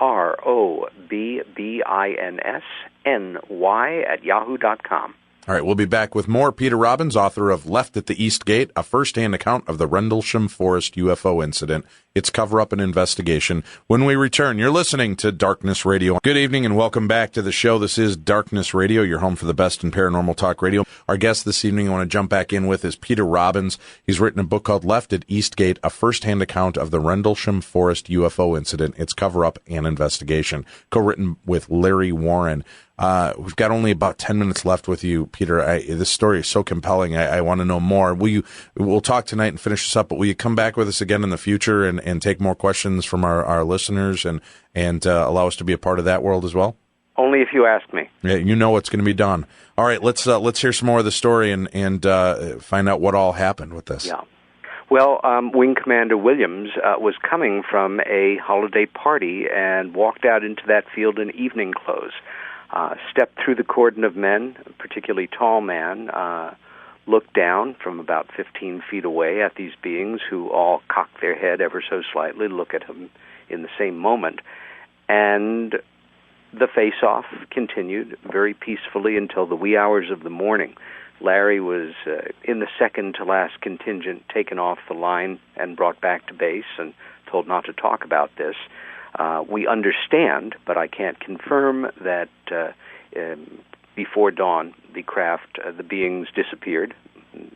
All right, we'll be back with more. Peter Robbins, author of Left at the East Gate, a first-hand account of the Rendlesham Forest UFO incident, its cover-up and investigation. When we return, you're listening to Darkness Radio. Good evening and welcome back to the show. This is Darkness Radio, your home for the best in paranormal talk radio. Our guest this evening I want to jump back in with is Peter Robbins. He's written a book called Left at East Gate, a first-hand account of the Rendlesham Forest UFO incident, its cover-up and investigation, co-written with Larry Warren. We've got only about 10 minutes left with you, Peter. This story is so compelling. I want to know more. We'll talk tonight and finish this up, but will you come back with us again in the future and take more questions from our listeners and allow us to be a part of that world as well? Only if you ask me. Yeah, you know it's going to be done. All right, let's hear some more of the story and find out what all happened with this. Yeah. Well, Wing Commander Williams was coming from a holiday party and walked out into that field in evening clothes. Stepped through the cordon of men, a particularly tall man, looked down from about 15 feet away at these beings who all cocked their head ever so slightly, look at him in the same moment. And the face-off continued very peacefully until the wee hours of the morning. Larry was in the second-to-last contingent, taken off the line and brought back to base and told not to talk about this. We understand, but I can't confirm, that before dawn, the beings disappeared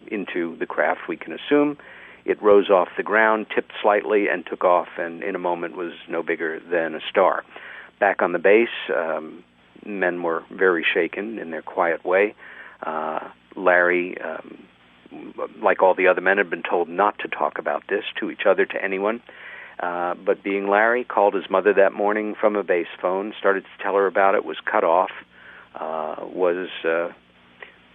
into the craft, we can assume. It rose off the ground, tipped slightly, and took off, and in a moment was no bigger than a star. Back on the base, men were very shaken in their quiet way. Larry, like all the other men, had been told not to talk about this to each other, to anyone. But being Larry, called his mother that morning from a base phone, started to tell her about it, was cut off, was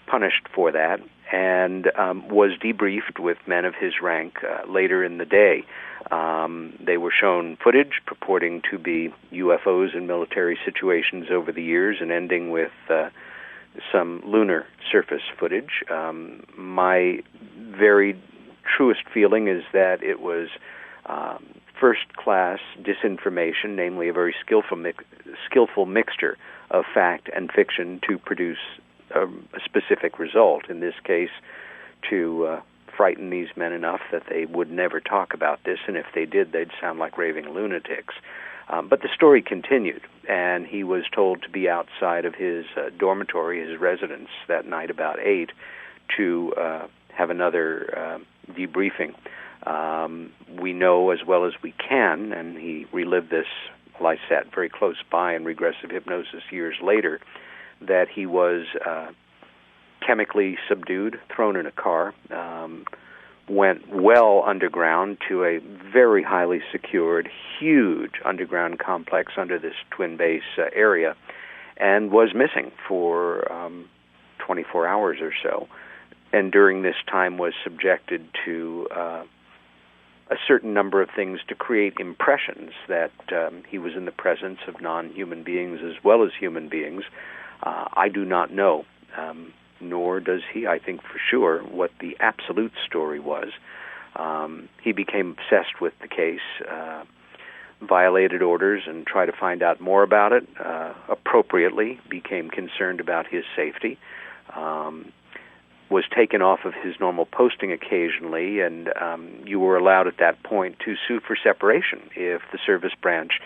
punished for that, and was debriefed with men of his rank later in the day. They were shown footage purporting to be UFOs in military situations over the years and ending with some lunar surface footage. My very truest feeling is that it was first-class disinformation, namely a very skillful mixture of fact and fiction to produce a specific result, in this case to frighten these men enough that they would never talk about this, and if they did, they'd sound like raving lunatics. But the story continued, and he was told to be outside of his dormitory, his residence, that night about 8 to have another debriefing. We know as well as we can, and he relived this while I sat very close by in regressive hypnosis years later, that he was chemically subdued, thrown in a car, went well underground to a very highly secured, huge underground complex under this twin base area, and was missing for 24 hours or so. And during this time was subjected to a certain number of things to create impressions that he was in the presence of non-human beings as well as human beings. I do not know, nor does he, I think for sure, what the absolute story was. He became obsessed with the case, violated orders and tried to find out more about it, appropriately became concerned about his safety, was taken off of his normal posting occasionally, and you were allowed at that point to sue for separation if the service branch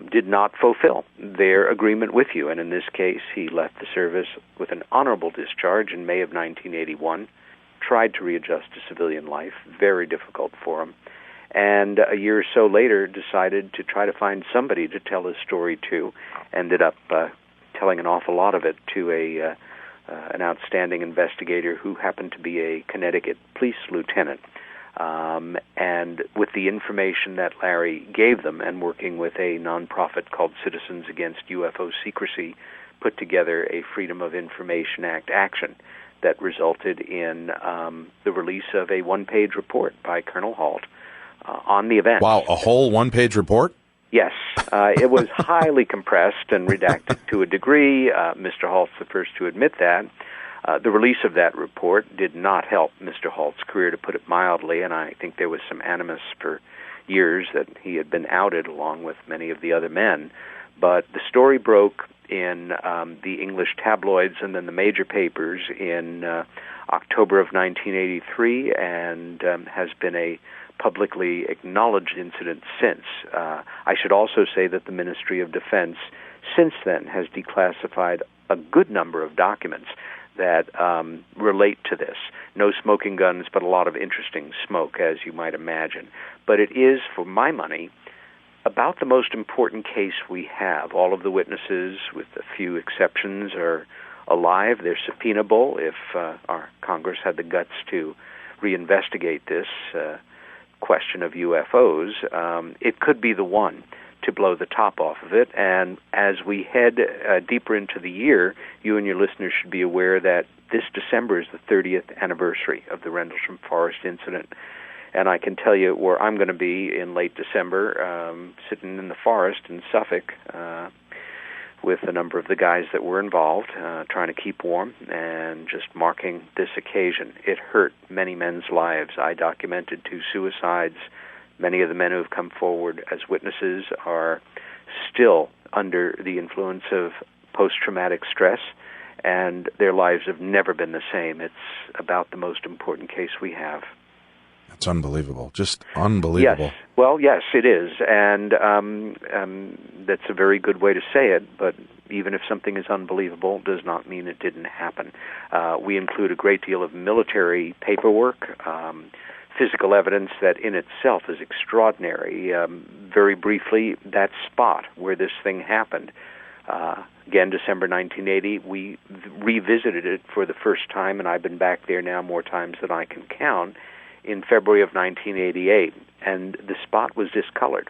did not fulfill their agreement with you. And in this case, he left the service with an honorable discharge in May of 1981, tried to readjust to civilian life, very difficult for him, and a year or so later decided to try to find somebody to tell his story to, ended up telling an awful lot of it to an outstanding investigator who happened to be a Connecticut police lieutenant. And with the information that Larry gave them, and working with a nonprofit called Citizens Against UFO Secrecy, put together a Freedom of Information Act action that resulted in the release of a one-page report by Colonel Halt on the event. Wow, a whole one-page report? Yes. It was highly compressed and redacted to a degree. Mr. Halt's the first to admit that. The release of that report did not help Mr. Halt's career, to put it mildly, and I think there was some animus for years that he had been outed along with many of the other men. But the story broke in the English tabloids and then the major papers in October of 1983 and has been a publicly acknowledged incident since. I should also say that the Ministry of Defense since then has declassified a good number of documents that relate to this. No smoking guns, but a lot of interesting smoke, as you might imagine. But it is, for my money, about the most important case we have. All of the witnesses, with a few exceptions, are alive. They're subpoenable if our Congress had the guts to reinvestigate this question of UFOs. It could be the one to blow the top off of it. And as we head deeper into the year, you and your listeners should be aware that this December is the 30th anniversary of the Rendlesham Forest incident. And I can tell you where I'm going to be in late December, sitting in the forest in Suffolk with a number of the guys that were involved, trying to keep warm and just marking this occasion. It hurt many men's lives. I documented 2 suicides. Many of the men who have come forward as witnesses are still under the influence of post-traumatic stress, and their lives have never been the same. It's about the most important case we have. That's unbelievable. Just unbelievable. Yes. Well, yes, it is. And that's a very good way to say it. But, even if something is unbelievable, does not mean it didn't happen. We include a great deal of military paperwork, physical evidence that in itself is extraordinary. Very briefly, that spot where this thing happened, again, December 1980, we revisited it for the first time, and I've been back there now more times than I can count, in February of 1988, and the spot was discolored,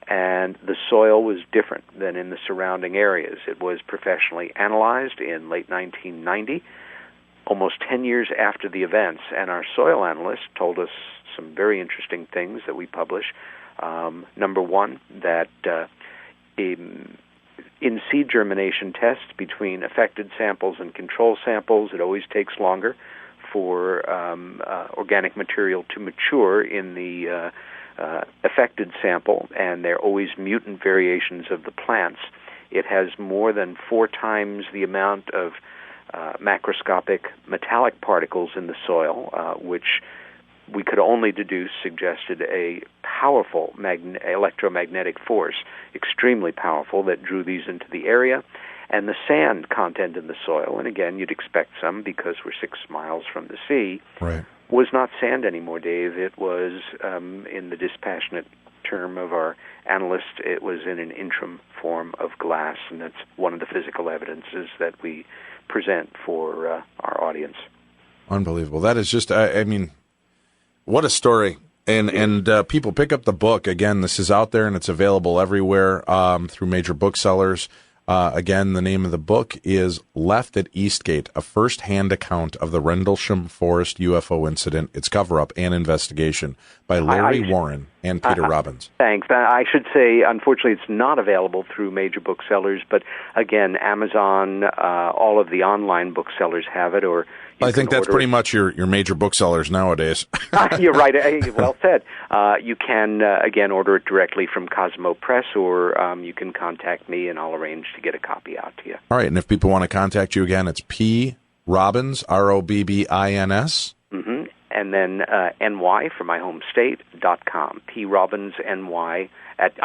and the soil was different than in the surrounding areas. It was professionally analyzed in late 1990, almost 10 years after the events, and our soil analyst told us some very interesting things that we publish. Number one, that in seed germination tests between affected samples and control samples, it always takes longer for organic material to mature in the affected sample, and there are always mutant variations of the plants. It has more than 4 times the amount of macroscopic metallic particles in the soil, which we could only deduce suggested a powerful electromagnetic force, extremely powerful, that drew these into the area. And the sand content in the soil, and again, you'd expect some because we're 6 miles from the sea, right, was not sand anymore, Dave. It was, in the dispassionate term of our analyst, it was in an interim form of glass, and that's one of the physical evidences that we present for our audience. Unbelievable. That is just, I mean, what a story. And people pick up the book. Again, this is out there, and it's available everywhere through major booksellers. Again, the name of the book is Left at Eastgate, a first-hand account of the Rendlesham Forest UFO incident, its cover-up and investigation, by Larry Warren and Peter Robbins. Thanks. I should say, unfortunately, it's not available through major booksellers, but again, Amazon, all of the online booksellers have it, or I think that's pretty much your major booksellers nowadays. You're right. Well said. You can, again, order it directly from Cosmo Press, or you can contact me, and I'll arrange to get a copy out to you. All right, and if people want to contact you again, it's P. Robbins, ROBBINS. Mm-hmm. And then NY for my home state, .com. PRobbinsNY at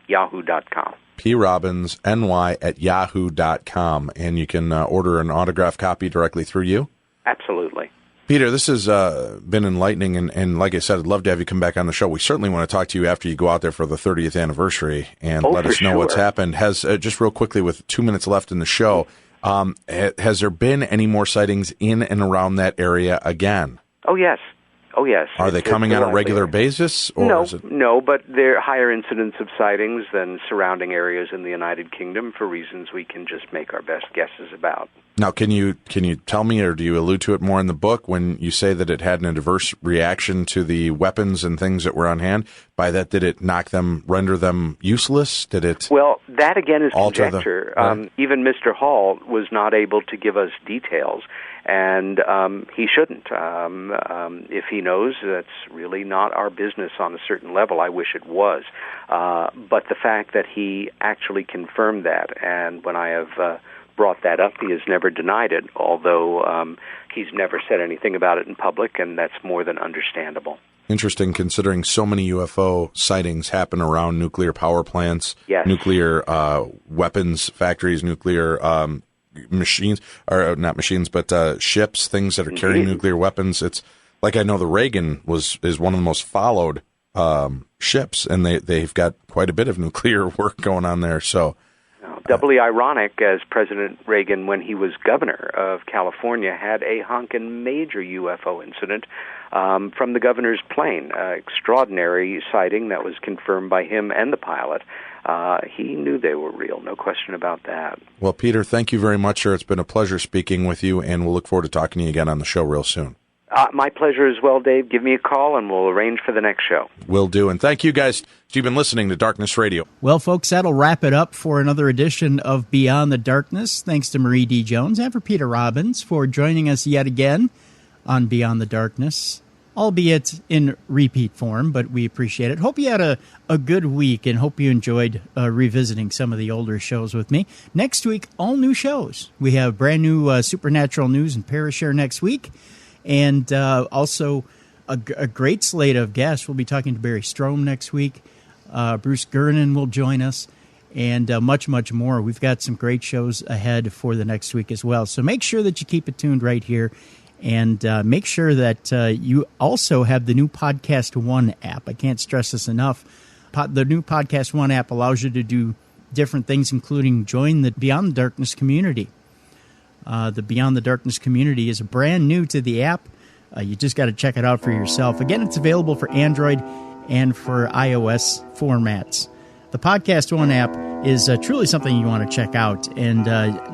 yahoo.com. PRobbinsNY@yahoo.com, and you can order an autographed copy directly through you? Absolutely. Peter, this has been enlightening, and like I said, I'd love to have you come back on the show. We certainly want to talk to you after you go out there for the 30th anniversary and let us know what's happened. Has just real quickly, with 2 minutes left in the show, has there been any more sightings in and around that area again? Oh, yes. Oh, yes. Are they coming on a regular basis? Or No, but there are higher incidents of sightings than surrounding areas in the United Kingdom for reasons we can just make our best guesses about. Now, can you tell me, or do you allude to it more in the book when you say that it had an adverse reaction to the weapons and things that were on hand? By that, did it render them useless? Did it? Well, that again is conjecture. Even Mr. Hall was not able to give us details, and he shouldn't. If he knows, that's really not our business on a certain level. I wish it was. But the fact that he actually confirmed that, and when I have brought that up, he has never denied it, although he's never said anything about it in public, and that's more than understandable. Interesting, considering so many UFO sightings happen around nuclear power plants, nuclear weapons factories, nuclear machines, or not machines, but ships, things that are carrying nuclear weapons. It's like, I know the Reagan is one of the most followed ships, and they've got quite a bit of nuclear work going on there. So, doubly ironic, as President Reagan, when he was governor of California, had a honkin' major UFO incident from the governor's plane. Extraordinary sighting that was confirmed by him and the pilot. He knew they were real, no question about that. Well, Peter, thank you very much, sir. It's been a pleasure speaking with you, and we'll look forward to talking to you again on the show real soon. My pleasure as well, Dave. Give me a call, and we'll arrange for the next show. Will do. And thank you, guys. You've been listening to Darkness Radio. Well, folks, that'll wrap it up for another edition of Beyond the Darkness. Thanks to Marie D. Jones and for Peter Robbins for joining us yet again on Beyond the Darkness, albeit in repeat form, but we appreciate it. Hope you had a good week, and hope you enjoyed revisiting some of the older shows with me. Next week, all new shows. We have brand new Supernatural News and Parashare next week. And also a great slate of guests. We'll be talking to Barry Strom next week. Bruce Gernon will join us. and much, much more. We've got some great shows ahead for the next week as well. So make sure that you keep it tuned right here, and make sure that you also have the new Podcast One app. I can't stress this enough. The new Podcast One app allows you to do different things, including join the Beyond the Darkness community. The Beyond the Darkness community is brand new to the app. You just got to check it out for yourself. Again, it's available for Android and for iOS formats. The Podcast One app is truly something you want to check out. And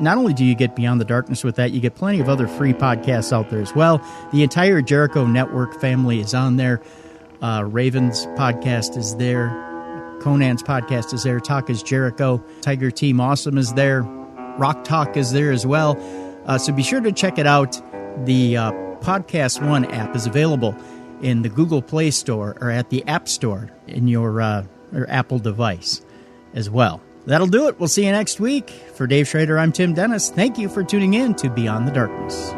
not only do you get Beyond the Darkness with that, you get plenty of other free podcasts out there as well. The entire Jericho Network family is on there. Raven's podcast is there. Conan's podcast is there. Talk is Jericho. Tiger Team Awesome is there. Rock Talk is there as well. So be sure to check it out. The Podcast One app is available in the Google Play Store or at the App Store in your Apple device as well. That'll do it. We'll see you next week. For Dave Schrader, I'm Tim Dennis. Thank you for tuning in to Beyond the Darkness.